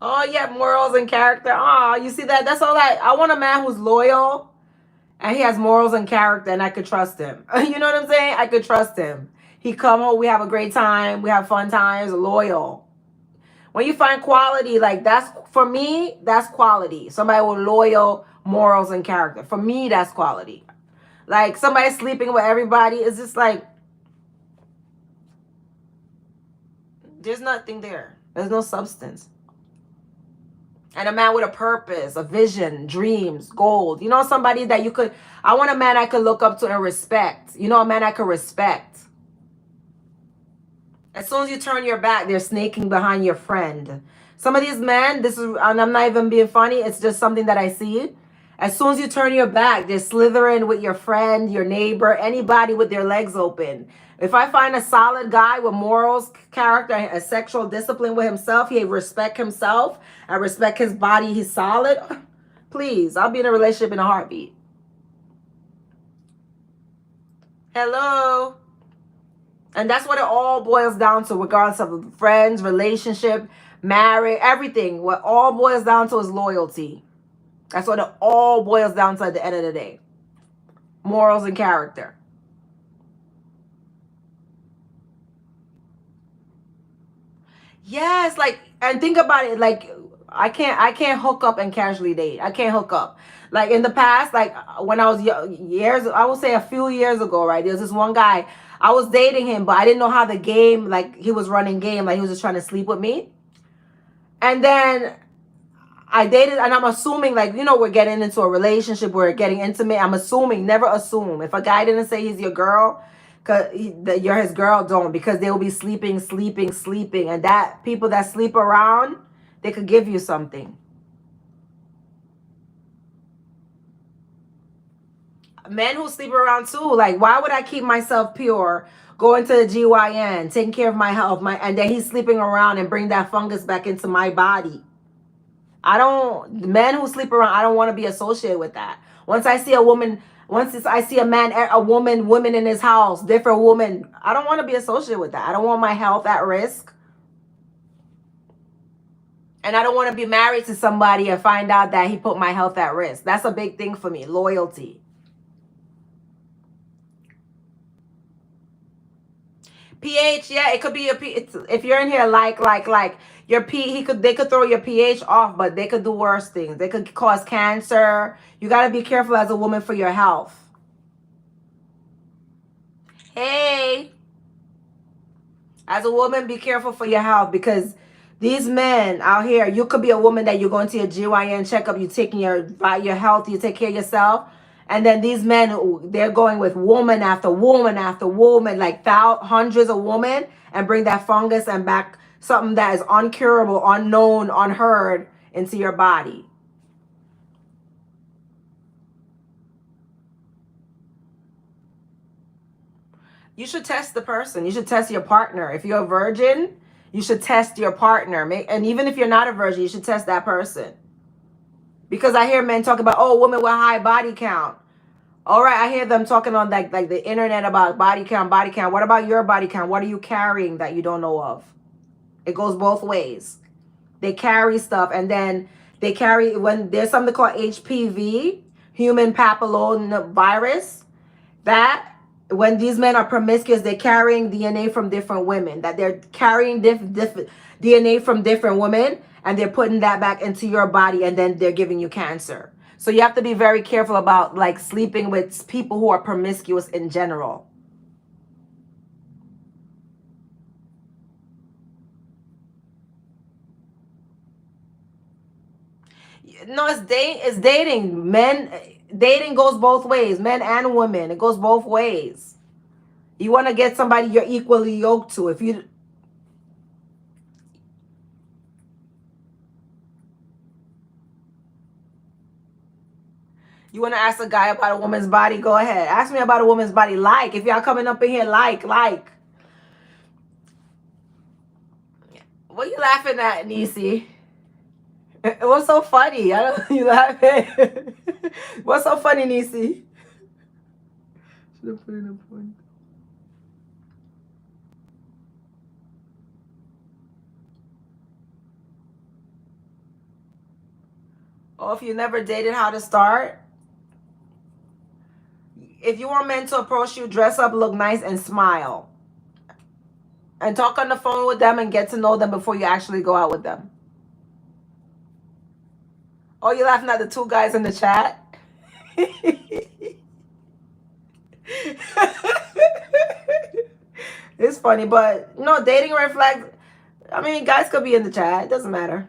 Oh, yeah, morals and character. Oh, you see that? That's all I want a man who's loyal and he has morals and character and I could trust him. You know what I'm saying? I could trust him. He come home, we have a great time, we have fun times, loyal. When you find quality, like that's, for me, that's quality. Somebody with loyal morals and character. For me, that's quality. Like somebody sleeping with everybody, it's just like, there's nothing there. There's no substance. And a man with a purpose, a vision, dreams, goals. You know, somebody that I want a man I could look up to and respect. You know, a man I could respect. As soon as you turn your back, they're snaking behind your friend. Some of these men, and I'm not even being funny, it's just something that I see. As soon as you turn your back, they're slithering with your friend, your neighbor, anybody with their legs open. If I find a solid guy with morals, character, and a sexual discipline with himself, he respect himself, I respect his body, he's solid, please, I'll be in a relationship in a heartbeat. Hello. And that's what it all boils down to, regardless of friends, relationship, marriage, everything. What all boils down to is loyalty. That's what it all boils down to at the end of the day. Morals and character. Yes, like, and think about it, like, I can't hook up and casually date. I can't hook up. Like in the past, like when I was years, I would say a few years ago, right? There's this one guy, I was dating him, but I didn't know how the game, like he was running game, like he was just trying to sleep with me. And then I dated, and I'm assuming, like, you know, we're getting into a relationship, we're getting intimate. I'm assuming, never assume. If a guy didn't say he's your girl, that you're his girl, don't, because they will be sleeping. And that people that sleep around, they could give you something. Men who sleep around too, like, why would I keep myself pure, going to the GYN, taking care of my health, and then he's sleeping around and bring that fungus back into my body? Men who sleep around, I don't want to be associated with that. Once I see a woman, women in his house, different woman, I don't want to be associated with that. I don't want my health at risk. And I don't want to be married to somebody and find out that he put my health at risk. That's a big thing for me, loyalty. pH, yeah, it could be if you're in here like your they could throw your pH off, but they could do worse things. They could cause cancer. You got to be careful as a woman for your health. Hey, as a woman, be careful for your health, because These men out here, you could be a woman that you're going to your GYN checkup, you're taking your health, you take care of yourself. And then these men, they're going with woman after woman after woman, like hundreds of women, and bring that fungus and back something that is uncurable, unknown, unheard into your body. You should test the person. You should test your partner. If you're a virgin, you should test your partner. And even if you're not a virgin, you should test that person. Because I hear men talk about, oh, women with high body count. All right, I hear them talking on like the internet about body count, body count. What about your body count? What are you carrying that you don't know of? It goes both ways. They carry stuff, and then they carry, when there's something called HPV, human papillomavirus, that when these men are promiscuous, they're carrying DNA from different women, that they're carrying different DNA from different women, and they're putting that back into your body, and then they're giving you cancer. So you have to be very careful about like sleeping with people who are promiscuous in general. No, it's dating. Dating goes both ways, men and women. It goes both ways. You want to get somebody you're equally yoked to. If you want to ask a guy about a woman's body, go ahead. Ask me about a woman's body. Like, if y'all coming up in here, like. What are you laughing at, Nisi? What's so funny? I don't you laughing. What's so funny, Nisi? Should have put in a point. Oh, if you never dated, how to start? If you want men to approach you, dress up, look nice, and smile. And talk on the phone with them and get to know them before you actually go out with them. Oh, you're laughing at the two guys in the chat? It's funny, but no, dating red flags. I mean, guys could be in the chat. It doesn't matter.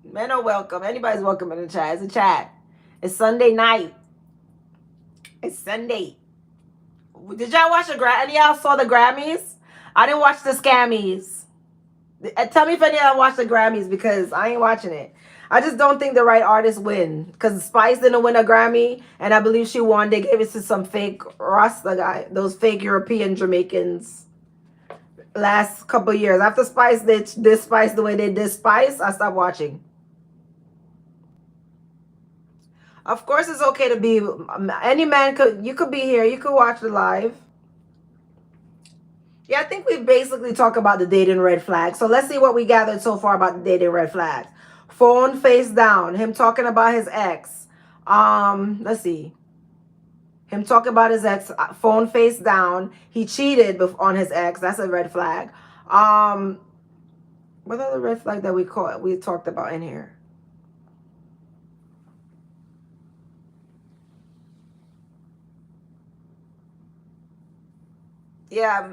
Men are welcome. Anybody's welcome in the chat. It's a chat. It's Sunday night. It's Sunday. Did y'all watch the any of y'all saw the Grammys? I didn't watch the Scammies. Tell me if any of y'all watched the Grammys, because I ain't watching it. I just don't think the right artists win, because Spice didn't win a Grammy, and I believe she won. They gave it to some fake Rasta guy, those fake European Jamaicans. Last couple years after Spice did Spice the way they did Spice, I stopped watching. Of course, it's okay to be any man. You could be here. You could watch the live. Yeah, I think we basically talk about the dating red flags. So let's see what we gathered so far about the dating red flags. Phone face down. Him talking about his ex. Let's see. Him talking about his ex. Phone face down. He cheated on his ex. That's a red flag. What other red flag that we talked about in here? Yeah.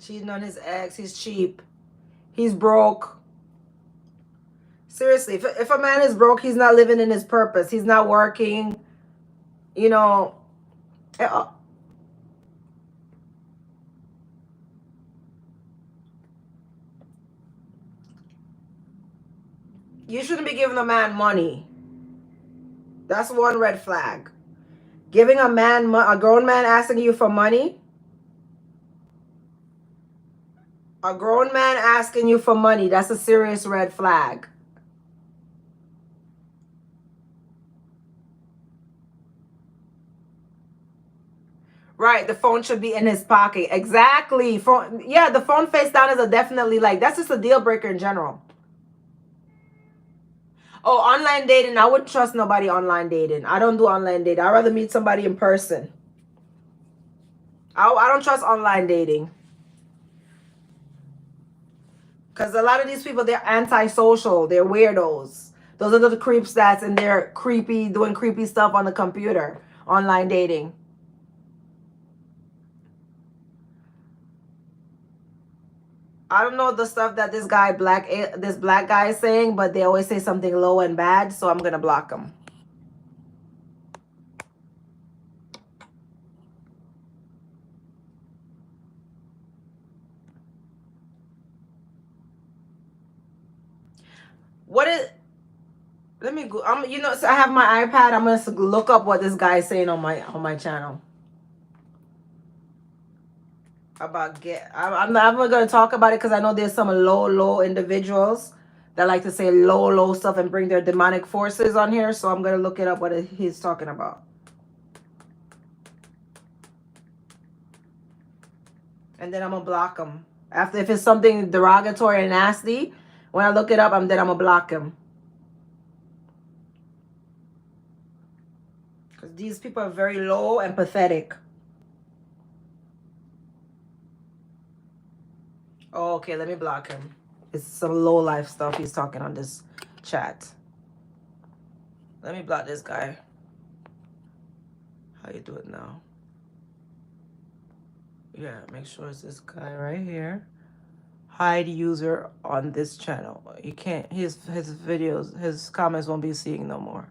Cheating on his ex. He's cheap. He's broke. Seriously, if a man is broke, he's not living in his purpose. He's not working. You know. You shouldn't be giving a man money. That's one red flag. Giving a grown man asking you for money. A grown man asking you for money, that's a serious red flag. Right, the phone should be in his pocket. Exactly. Yeah, the phone face down is definitely that's just a deal breaker in general. Oh, online dating. I wouldn't trust nobody online dating. I don't do online dating. I'd rather meet somebody in person. I don't trust online dating. Because a lot of these people, they're antisocial. They're weirdos. Those are the creep stats, and they're doing creepy stuff on the computer. Online dating. I don't know the stuff that this black guy is saying, but they always say something low and bad, so I'm gonna block him. What is? Let me go. You know, so I have my iPad. I'm gonna look up what this guy is saying on my channel about get. I'm not gonna talk about it because I know there's some low individuals that like to say low stuff and bring their demonic forces on here. So I'm gonna look it up what he's talking about, and then I'm gonna block him after if it's something derogatory and nasty. When I look it up, I'm gonna block him. Because these people are very low and pathetic. Oh, okay, let me block him. It's some low life stuff he's talking on this chat. Let me block this guy. How you do it now? Yeah, make sure it's this guy right here. Hide user on this channel. You can't, his videos, his comments won't be seeing no more.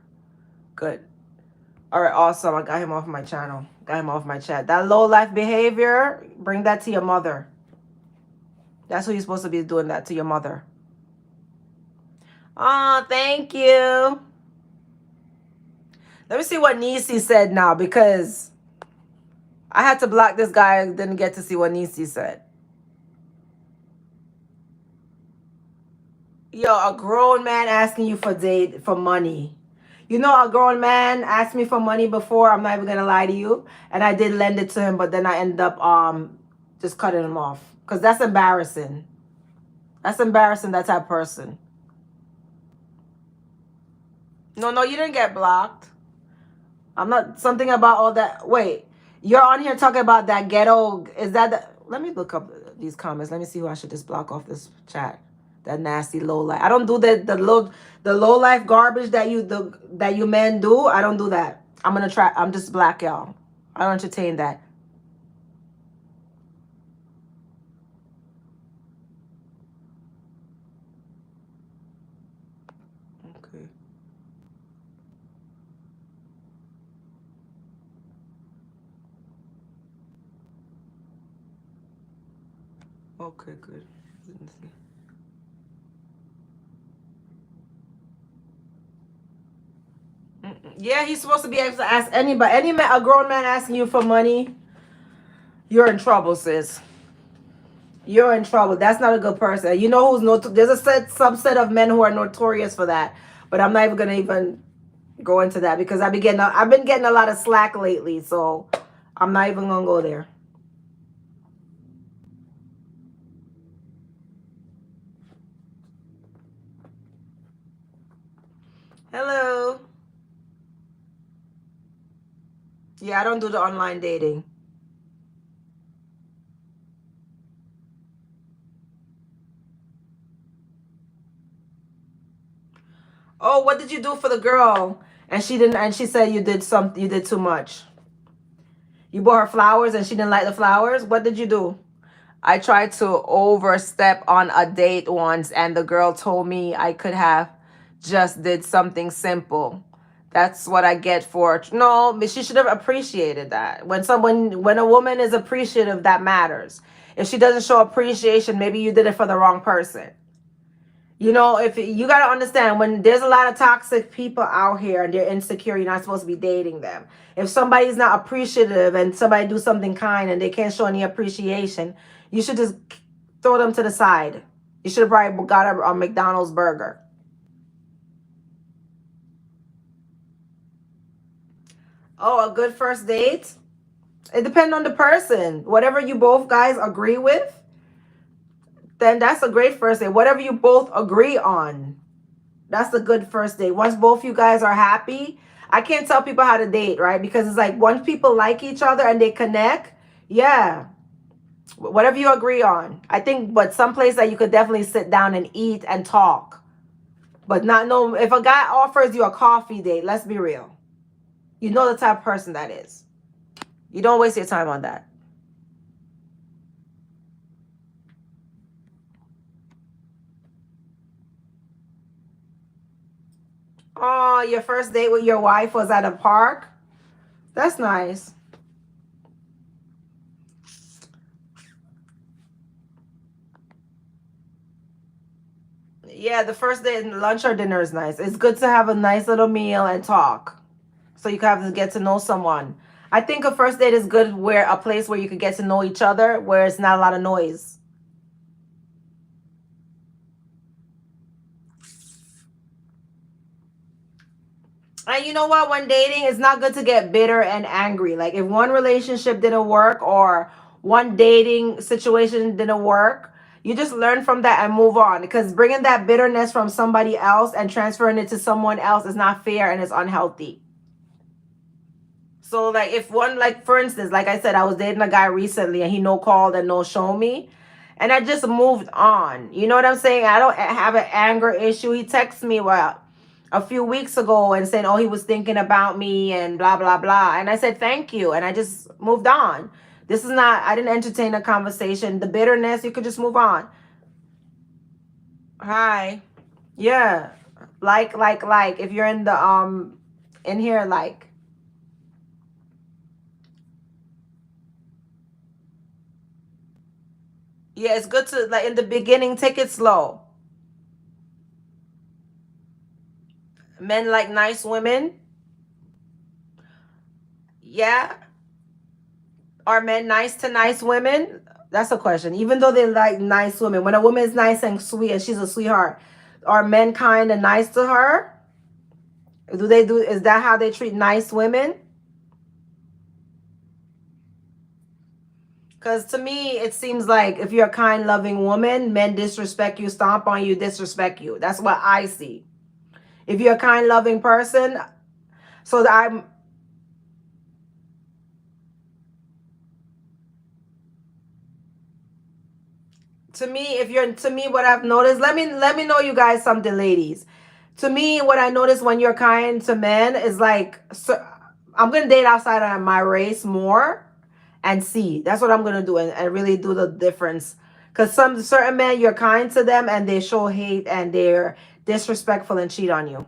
Good. All right, awesome. I got him off my channel. Got him off my chat. That low life behavior, bring that to your mother. That's who you're supposed to be doing that to, your mother. Oh, thank you. Let me see what Nisi said now, because I had to block this guy. I didn't get to see what Nisi said. Yo, a grown man asking you for money. You know, a grown man asked me for money before. I'm not even gonna lie to you, and I did lend it to him, but then I ended up just cutting him off because that's embarrassing. That's embarrassing. That type of person. No, you didn't get blocked. I'm not something about all that. Wait, you're on here talking about that ghetto. Is that the, let me look up these comments. Let me see who I should just block off this chat. That nasty low life. I don't do the low life garbage that you men do. I don't do that. I'm just black, y'all. I don't entertain that. Okay. Okay, good. Yeah, he's supposed to be able to ask anybody. A grown man asking you for money, you're in trouble, sis. You're in trouble. That's not a good person. You know who's there's a subset of men who are notorious for that. But I'm not even gonna even go into that because I've been getting a lot of slack lately, so I'm not even gonna go there. Hello. Yeah, I don't do the online dating. Oh, what did you do for the girl? And she said you did too much. You bought her flowers and she didn't like the flowers? What did you do? I tried to overstep on a date once and the girl told me I could have just did something simple. That's what I get for no, but she should have appreciated that. When a woman is appreciative, that matters. If she doesn't show appreciation, maybe you did it for the wrong person. You know, if you got to understand, when there's a lot of toxic people out here and they're insecure, you're not supposed to be dating them. If somebody's not appreciative and somebody do something kind and they can't show any appreciation, you should just throw them to the side. You should have probably got a McDonald's burger. Oh, a good first date? It depends on the person. Whatever you both guys agree with, then that's a great first date. Whatever you both agree on, that's a good first date. Once both you guys are happy, I can't tell people how to date, right? Because it's like once people like each other and they connect, yeah, whatever you agree on. I think, but someplace that you could definitely sit down and eat and talk. But not no, if a guy offers you a coffee date, let's be real. You know the type of person that is. You don't waste your time on that. Oh, your first date with your wife was at a park? That's nice. Yeah, the first day lunch or dinner is nice. It's good to have a nice little meal and talk. So you can have to get to know someone. I think a first date is good where a place where you could get to know each other, where it's not a lot of noise. And you know what? When dating, it's not good to get bitter and angry. Like if one relationship didn't work or one dating situation didn't work, you just learn from that and move on. Because bringing that bitterness from somebody else and transferring it to someone else is not fair and it's unhealthy. So like if one, like for instance, like I said, I was dating a guy recently and he no called and no show me, and I just moved on. You know what I'm saying? I don't have an anger issue. He texted me a few weeks ago and saying, oh, he was thinking about me and blah blah blah, and I said thank you, and I just moved on. This is not. I didn't entertain a conversation. The bitterness, you could just move on. Hi. Yeah. Like. If you're in the in here, like. Yeah, it's good to like in the beginning take it slow. Men like nice women. Yeah. Are men nice to nice women? That's a question. Even though they like nice women, when a woman is nice and sweet and she's a sweetheart, are men kind and nice to her? Do they do? Is that how they treat nice women? Because to me, it seems like if you're a kind, loving woman, men disrespect you, stomp on you, disrespect you. That's what I see. If you're a kind, loving person, so that I'm to me, if you're to me, what I've noticed, let me know you guys something, ladies. To me, what I notice when you're kind to men is like, so, I'm gonna date outside of my race more and see. That's what I'm gonna do and really do the difference. Cause some certain men, you're kind to them and they show hate and they're disrespectful and cheat on you.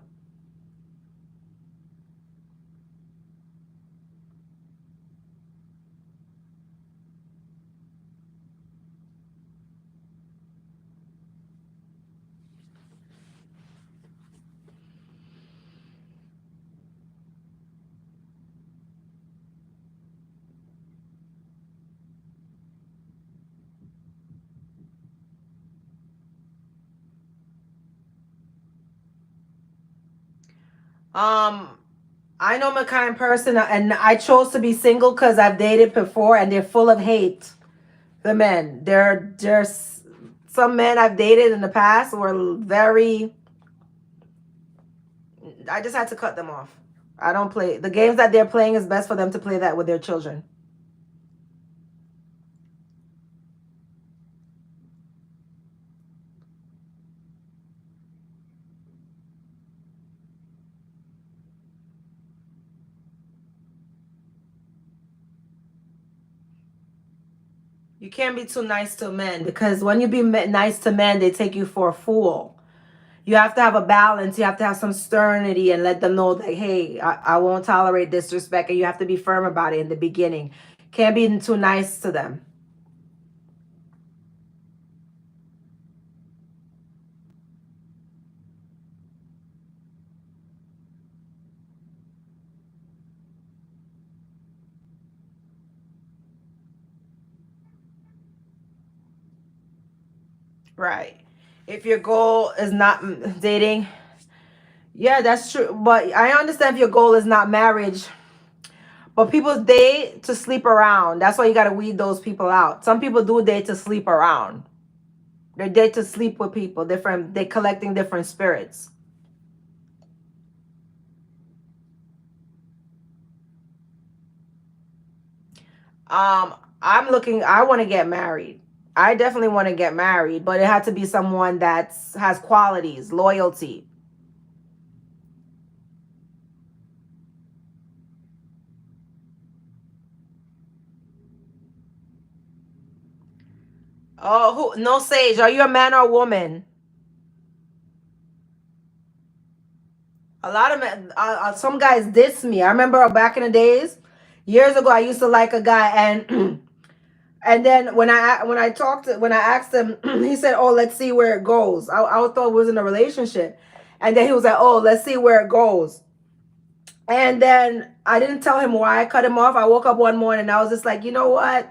Um, I know I'm a kind person and I chose to be single because I've dated before and they're full of hate. The men, there's some men I've dated in the past were very. I just had to cut them off. I don't play the games that they're playing. Is best for them to play that with their children. You can't be too nice to men because when you be nice to men, they take you for a fool. You have to have a balance. You have to have some sternity and let them know that, hey, I won't tolerate disrespect. And you have to be firm about it in the beginning. Can't be too nice to them. Right. If your goal is not dating, yeah, that's true. But I understand if your goal is not marriage, but people date to sleep around. That's why you got to weed those people out. Some people do date to sleep around. They date to sleep with people. Different. They're collecting different spirits. I'm looking. I want to get married. I definitely want to get married, but it had to be someone that has qualities, loyalty. Oh, who? No, Sage. Are you a man or a woman? A lot of men, some guys diss me. I remember back in the days, years ago, I used to like a guy, and and then when I asked him, he said, "Oh, let's see where it goes." I thought we was in a relationship, and then he was like, "Oh, let's see where it goes." And then I didn't tell him why I cut him off. I woke up one morning and I was just like, you know what?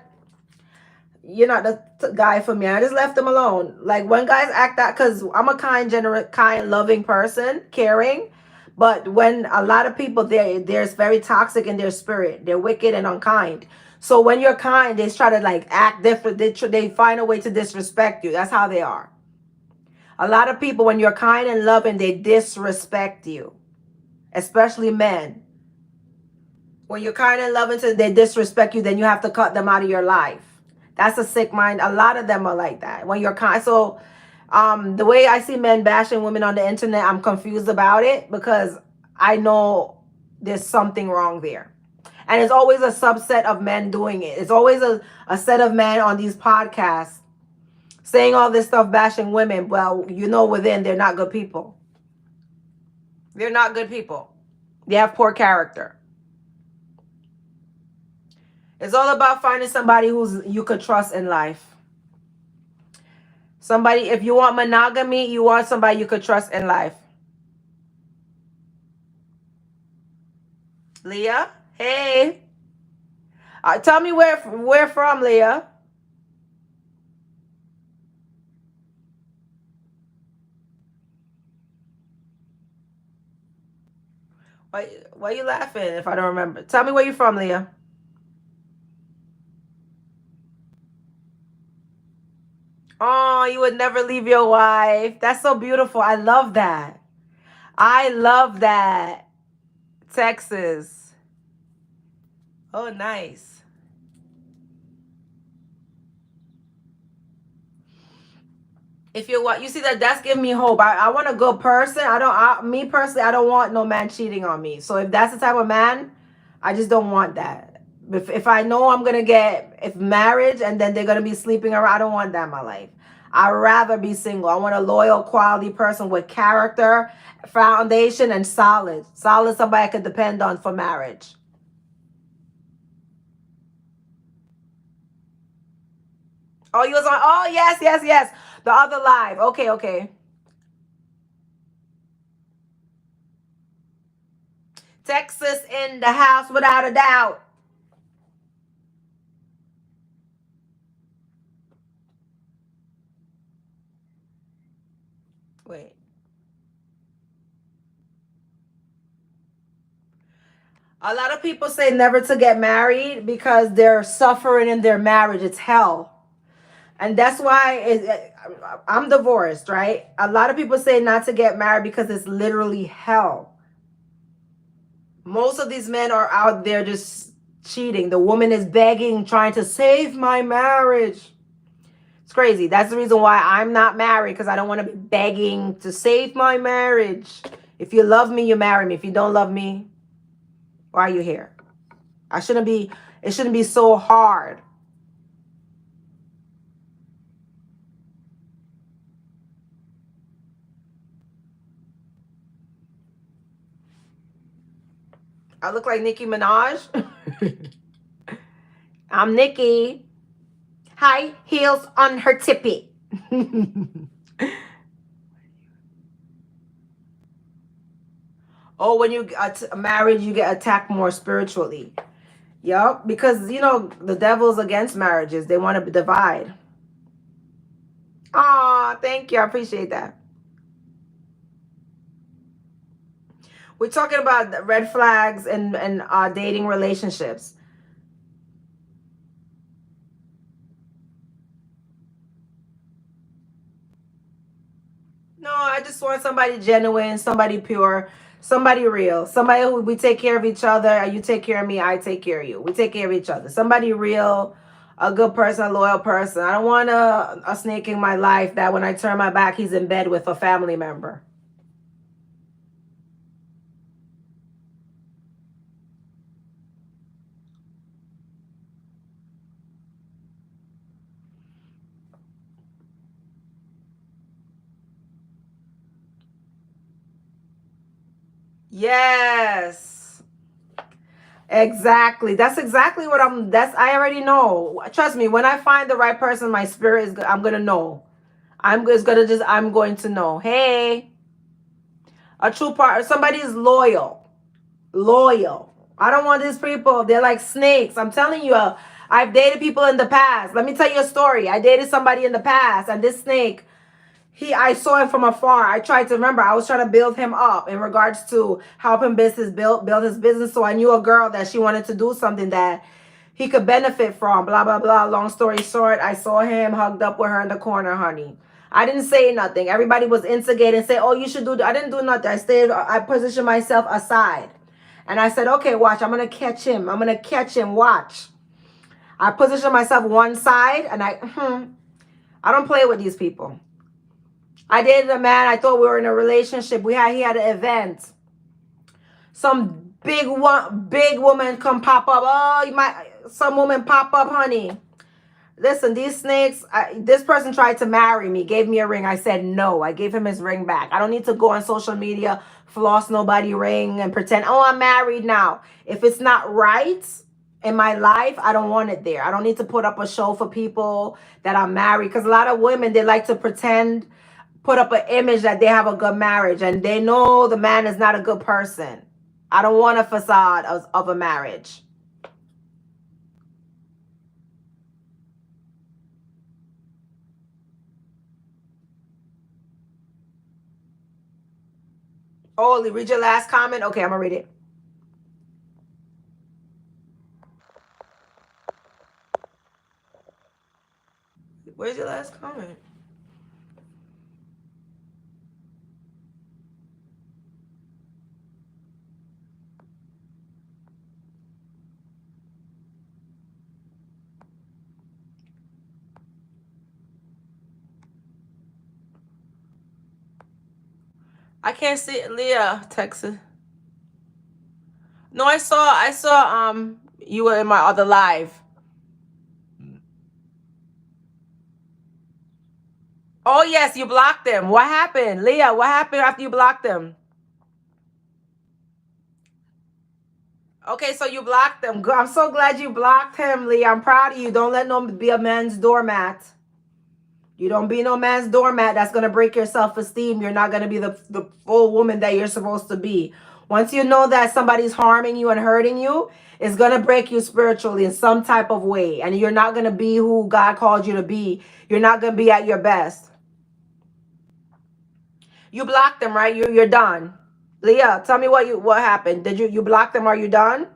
You're not the guy for me. I just left him alone. Like when guys act that, because I'm a kind, generous, kind, loving person, caring. But when a lot of people, there's very toxic in their spirit. They're wicked and unkind. So when you're kind, they try to like act different. They find a way to disrespect you. That's how they are. A lot of people, when you're kind and loving, they disrespect you, especially men. When you're kind and loving to they disrespect you, then you have to cut them out of your life. That's a sick mind. A lot of them are like that. When you're kind, so the way I see men bashing women on the internet, I'm confused about it because I know there's something wrong there. And it's always a subset of men doing it. It's always a set of men on these podcasts saying all this stuff, bashing women. Well, you know, within they're not good people. They're not good people. They have poor character. It's all about finding somebody who's you could trust in life. Somebody, if you want monogamy, you want somebody you could trust in life. Leah, hey. Tell me where from, Leah. Why are you laughing if I don't remember? Tell me where you're from, Leah. Oh, you would never leave your wife. That's so beautiful. I love that. I love that. Texas. Oh, nice. If you're what you see that's giving me hope. I want a good person. Me personally, I don't want no man cheating on me. So if that's the type of man, I just don't want that. If I know I'm gonna get if marriage and then they're gonna be sleeping around, I don't want that in my life. I'd rather be single. I want a loyal, quality person with character, foundation, and solid somebody I could depend on for marriage. Oh, you was on. Oh, yes, yes, yes. The other live. Okay, okay. Texas in the house without a doubt. Wait. A lot of people say never to get married because they're suffering in their marriage. It's hell. And that's why I'm divorced, right? A lot of people say not to get married because it's literally hell. Most of these men are out there just cheating. The woman is begging, trying to save my marriage. It's crazy. That's the reason why I'm not married because I don't want to be begging to save my marriage. If you love me, you marry me. If you don't love me, why are you here? It shouldn't be so hard. I look like Nicki Minaj. I'm Nicki. High heels on her tippy. Oh, when you get married, you get attacked more spiritually. Yup, because you know the devil's against marriages. They want to divide. Ah, thank you. I appreciate that. We're talking about the red flags and dating relationships. No, I just want somebody genuine, somebody pure, somebody real, somebody who we take care of each other. You take care of me, I take care of you. We take care of each other. Somebody real, a good person, a loyal person. I don't want a snake in my life that when I turn my back, he's in bed with a family member. Yes. Exactly. That's exactly what I already know. Trust me, when I find the right person, my spirit is I'm going to know. I'm going to know. Hey, a true part, somebody is loyal. Loyal. I don't want these people. They're like snakes. I'm telling you, I've dated people in the past. Let me tell you a story. I dated somebody in the past, and this snake, I saw him from afar. I tried to remember. I was trying to build him up in regards to help him build his business. So I knew a girl that she wanted to do something that he could benefit from. Blah blah blah. Long story short, I saw him hugged up with her in the corner, honey. I didn't say nothing. Everybody was instigating, say, "Oh, you should do." I didn't do nothing. I stayed. I positioned myself aside, and I said, "Okay, watch. I'm gonna catch him. I'm gonna catch him. Watch." I positioned myself one side, and I don't play with these people. I dated a man. I thought we were in a relationship. He had an event. Some big woman come pop up. Oh, some woman pop up, honey. Listen, these snakes. This person tried to marry me, gave me a ring. I said no. I gave him his ring back. I don't need to go on social media, floss nobody ring, and pretend. Oh, I'm married now. If it's not right in my life, I don't want it there. I don't need to put up a show for people that I'm married, because a lot of women, they like to pretend, put up an image that they have a good marriage, and they know the man is not a good person. I don't want a facade of a marriage. Oh, read your last comment. Okay, I'm gonna read it. Where's your last comment? I can't see it. Leah, Texas. No, I saw you were in my other live. Oh yes, you blocked them. What happened? Leah, what happened after you blocked them? Okay, so you blocked them. I'm so glad you blocked him, Leah. I'm proud of you. Don't let no be a man's doormat. You don't be no man's doormat. That's gonna break your self-esteem. You're not gonna be the full woman that you're supposed to be. Once you know that somebody's harming you and hurting you, it's gonna break you spiritually in some type of way. And you're not gonna be who God called you to be. You're not gonna be at your best. You blocked them, right? You're done. Leah, tell me what happened. Did you block them? Are you done?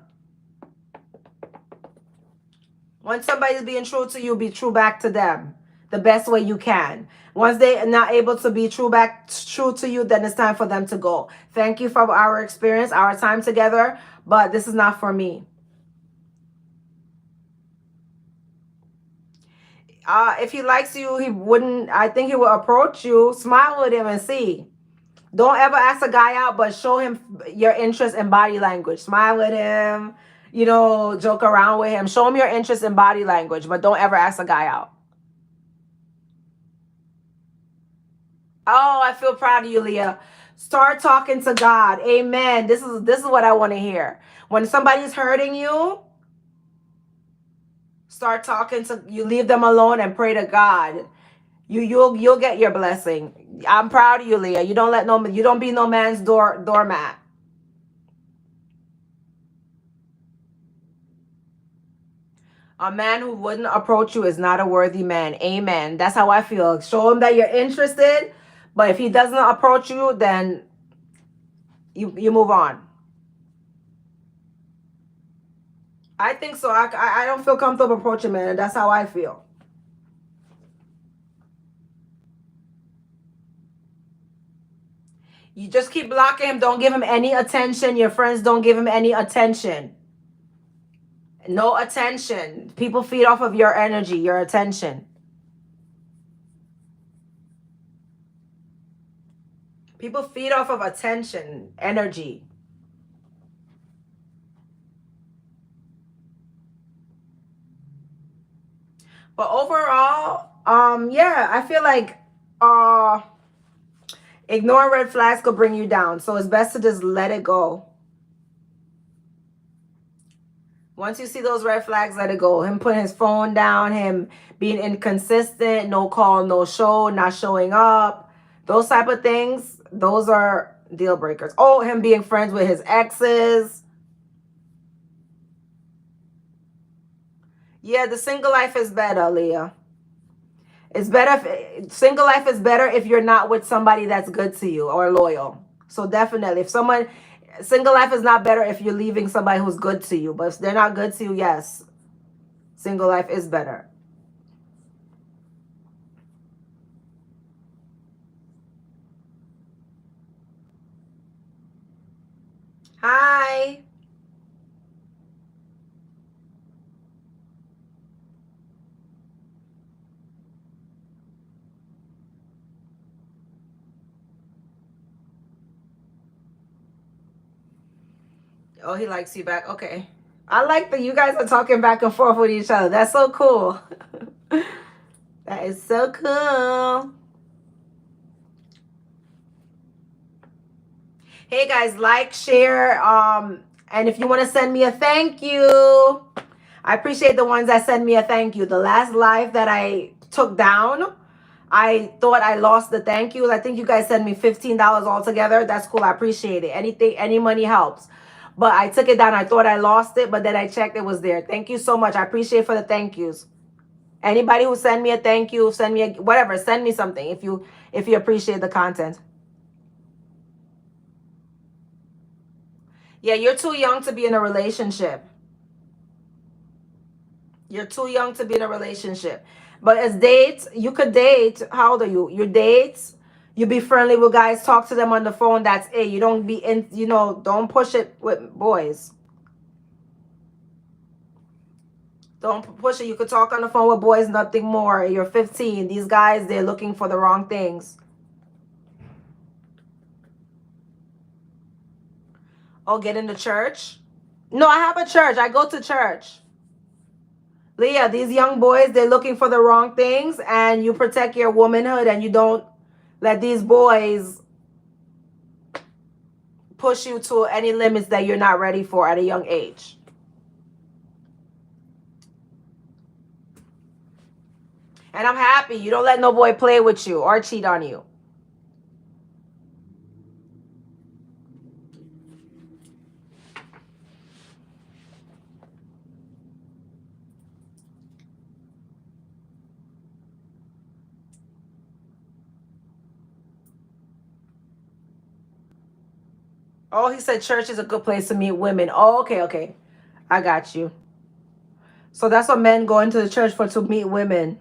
When somebody's being true to you, be true back to them the best way you can. Once they are not able to be true to you, then it's time for them to go. Thank you for our experience, our time together, but this is not for me. If he likes you, he wouldn't. I think he will approach you, smile with him, and see. Don't ever ask a guy out, but show him your interest in body language. Smile with him, joke around with him. Show him your interest in body language, but don't ever ask a guy out. Oh, I feel proud of you, Leah. Start talking to God. Amen. This is what I want to hear. When somebody's hurting you, start talking to you. Leave them alone and pray to God. You'll get your blessing. I'm proud of you, Leah. You don't be no man's doormat. A man who wouldn't approach you is not a worthy man. Amen. That's how I feel. Show him that you're interested, but if he doesn't approach you, then you move on. I think so. I don't feel comfortable approaching men, and that's how I feel. You just keep blocking him. Don't give him any attention. Your friends don't give him any attention. No attention. People feed off of your energy, your attention. People feed off of attention, energy. But overall, yeah, I feel like uh Ignoring red flags could bring you down. So it's best to just let it go. Once you see those red flags, let it go. Him putting his phone down, him being inconsistent, no call, no show, not showing up. Those type of things, those are deal breakers. Oh, him being friends with his exes. Yeah, the single life is better, Leah. It's better if single life is better if you're not with somebody that's good to you or loyal. So definitely, if someone single life is not better if you're leaving somebody who's good to you, but if they're not good to you, yes, single life is better. Hi. Oh, he likes you back. Okay. I like that you guys are talking back and forth with each other. That's so cool. That is so cool. Hey guys, like, share, and if you want to send me a thank you, I appreciate the ones that send me a thank you. The last live that I took down, I thought I lost the thank yous. I think you guys sent me $15 altogether. That's cool. I appreciate it. Anything, any money helps. But I took it down. I thought I lost it, but then I checked. It was there. Thank you so much. I appreciate for the thank yous. Anybody who send me a thank you, send me a whatever, send me something if you appreciate the content. Yeah, you're too young to be in a relationship. You're too young to be in a relationship. But as dates, you could date. How old are you? Your dates, you be friendly with guys, talk to them on the phone. That's it. You don't be in, don't push it with boys. Don't push it. You could talk on the phone with boys, nothing more. You're 15. These guys, they're looking for the wrong things. Oh, get into church? No, I have a church. I go to church. Leah, these young boys, they're looking for the wrong things, and you protect your womanhood and you don't let these boys push you to any limits that you're not ready for at a young age. And I'm happy you don't let no boy play with you or cheat on you. Oh, he said church is a good place to meet women. Oh, okay, okay. I got you. So that's what men go into the church for, to meet women.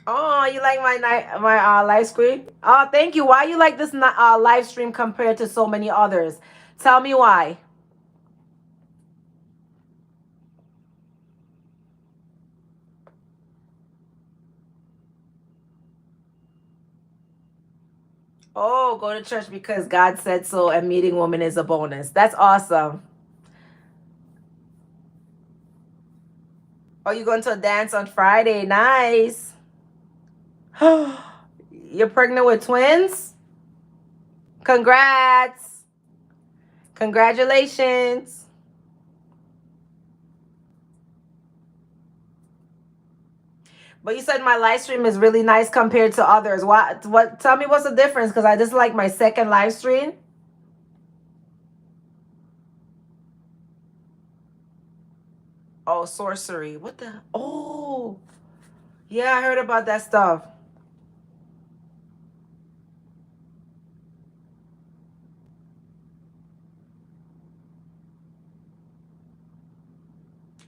Oh, you like my live stream? Oh, thank you. Why you like this live stream compared to so many others? Tell me why. Oh, go to church because God said so, and meeting women is a bonus. That's awesome. Oh, you going to a dance on Friday? Nice. You're pregnant with twins? Congrats. Congratulations. But you said my live stream is really nice compared to others. What tell me what's the difference? Because I just like my second live stream. Oh, sorcery. What the Oh, yeah, I heard about that stuff.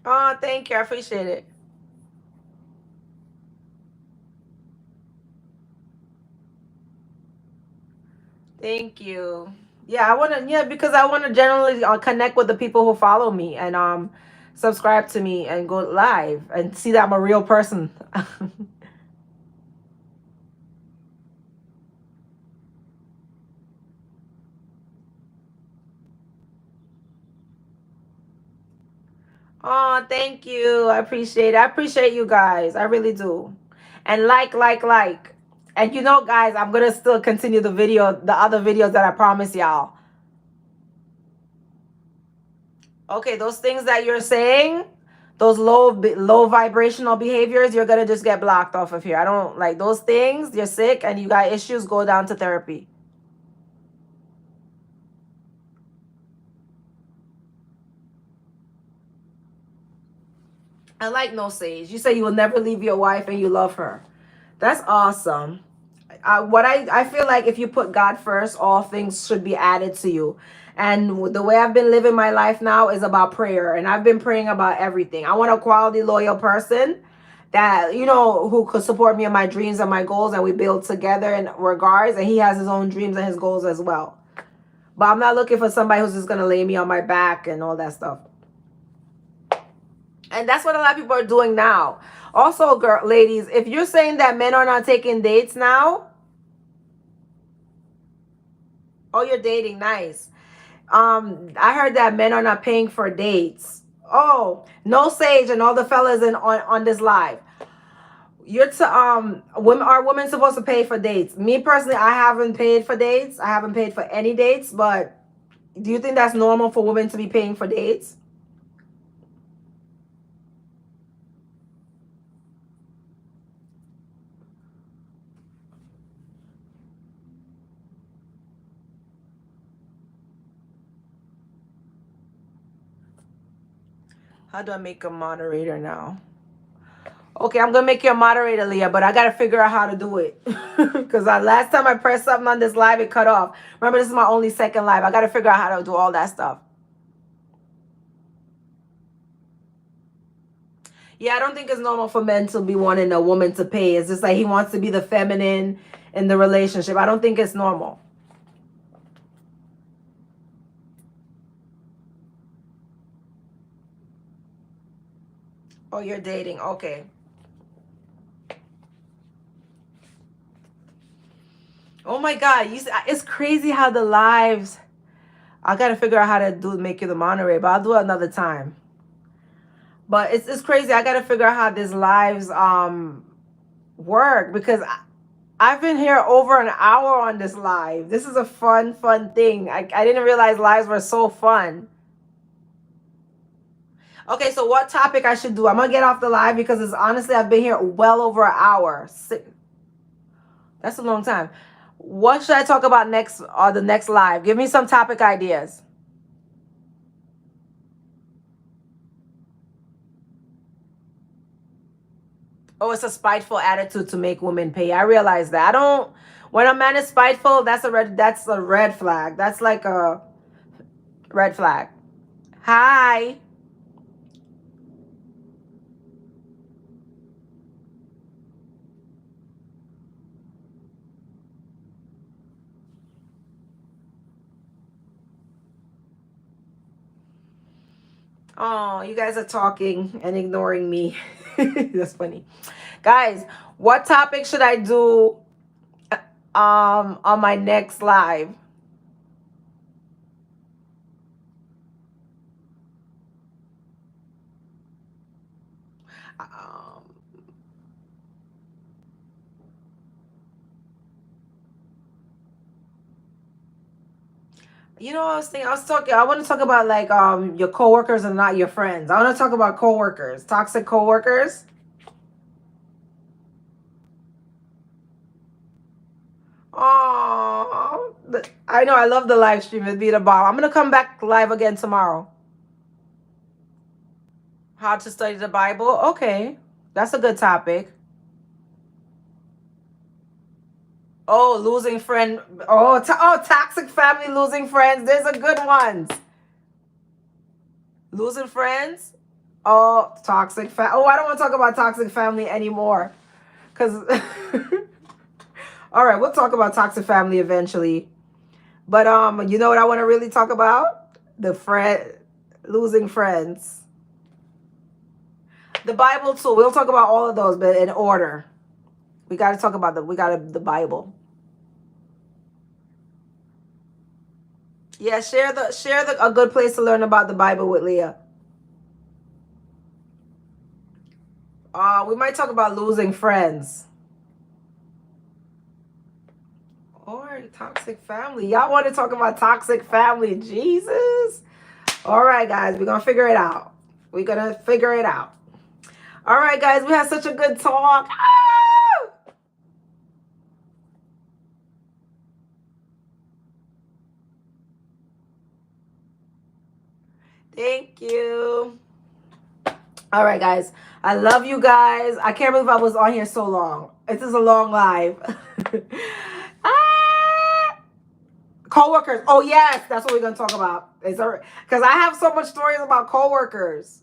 Oh, thank you. I appreciate it. Thank you. Yeah, I want to. Yeah, because I want to generally connect with the people who follow me and subscribe to me and go live and see that I'm a real person. Oh, thank you. I appreciate it. I appreciate you guys. I really do. And like. And you know, guys, I'm gonna still continue the other videos that I promised y'all. Okay, those things that you're saying, those low vibrational behaviors, you're gonna just get blocked off of here. I don't like those things. You're sick and you got issues, go down to therapy. I like No Sage. You say you will never leave your wife and you love her. That's awesome. I feel like if you put God first, all things should be added to you. And the way I've been living my life now is about prayer, and I've been praying about everything. I want a quality, loyal person that who could support me in my dreams and my goals, and we build together in regards. And he has his own dreams and his goals as well. But I'm not looking for somebody who's just gonna lay me on my back and all that stuff. And that's what a lot of people are doing now. Also, ladies, if you're saying that men are not taking dates now, oh, you're dating, nice. I heard that men are not paying for dates. Oh, No Sage and all the fellas on this live. Women are women supposed to pay for dates? Me personally, I haven't paid for dates. I haven't paid for any dates, but do you think that's normal for women to be paying for dates? How do I make a moderator now? Okay, I'm gonna make you a moderator, Leah, but I gotta figure out how to do it. Because last time I pressed something on this live, it cut off. Remember, this is my only second live. I gotta figure out how to do all that stuff. Yeah, I don't think it's normal for men to be wanting a woman to pay. It's just like he wants to be the feminine in the relationship. I don't think it's normal. Oh, you're dating. Okay. Oh my God, it's crazy how the lives. I gotta figure out how to make you the moderator, but I'll do it another time. But it's crazy. I gotta figure out how these lives work because I've been here over an hour on this live. This is a fun thing. I didn't realize lives were so fun. Okay, so what topic I should do? I'm gonna get off the live because it's honestly I've been here well over an hour. That's a long time. What should I talk about next or the next live? Give me some topic ideas. Oh, it's a spiteful attitude to make women pay. I realize that. I don't. When a man is spiteful, that's a red flag. That's like a red flag. Hi. Oh, you guys are talking and ignoring me. That's funny. Guys, what topic should I do on my next live? Um, I want to talk about like your coworkers and not your friends. I want to talk about coworkers, toxic coworkers. Oh, I know I love the live stream. It'd be the bomb. I'm gonna come back live again tomorrow. How to study the Bible? Okay, that's a good topic. Oh, losing friend. Oh, toxic family, losing friends. There's a good ones. Losing friends. Oh, toxic Oh, I don't want to talk about toxic family anymore. Cause, all right, we'll talk about toxic family eventually. But you know what I want to really talk about? The friend losing friends. The Bible too. We'll talk about all of those, but in order. We got to talk about the Bible. Yeah, share the a good place to learn about the Bible with Leah. We might talk about losing friends. Or toxic family. Y'all want to talk about toxic family? Jesus. All right, guys. We're going to figure it out. We're going to figure it out. All right, guys. We had such a good talk. Ah! Thank you. All right, guys. I love you guys. I can't believe I was on here so long. This is a long live. Ah! Coworkers. Oh yes, that's what we're gonna talk about. Because I have so much stories about coworkers.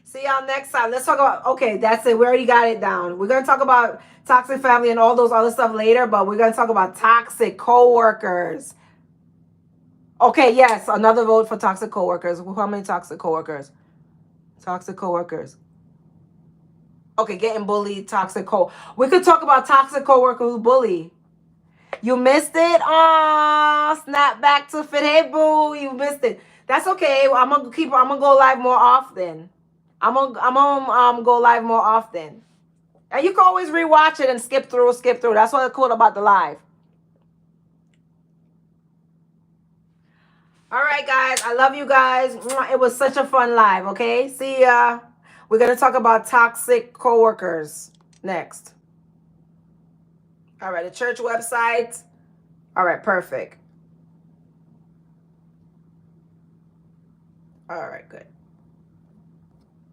See y'all next time. Let's talk about. Okay, that's it. We already got it down. We're gonna talk about toxic family and all those other stuff later, but we're gonna talk about toxic coworkers. Okay, yes, another vote for toxic coworkers. How many toxic coworkers? Toxic coworkers. Okay, getting bullied, toxic co. We could talk about toxic coworker who bully. You missed it. Oh, snap back to fit. Hey, boo, you missed it. That's okay. I'm gonna go live more often. I'm gonna go live more often. And you can always rewatch it and skip through. That's what's cool about the live. All right, guys. I love you guys. It was such a fun live. Okay, see ya. We're gonna talk about toxic coworkers next. All right, the church website. All right, perfect. All right, good.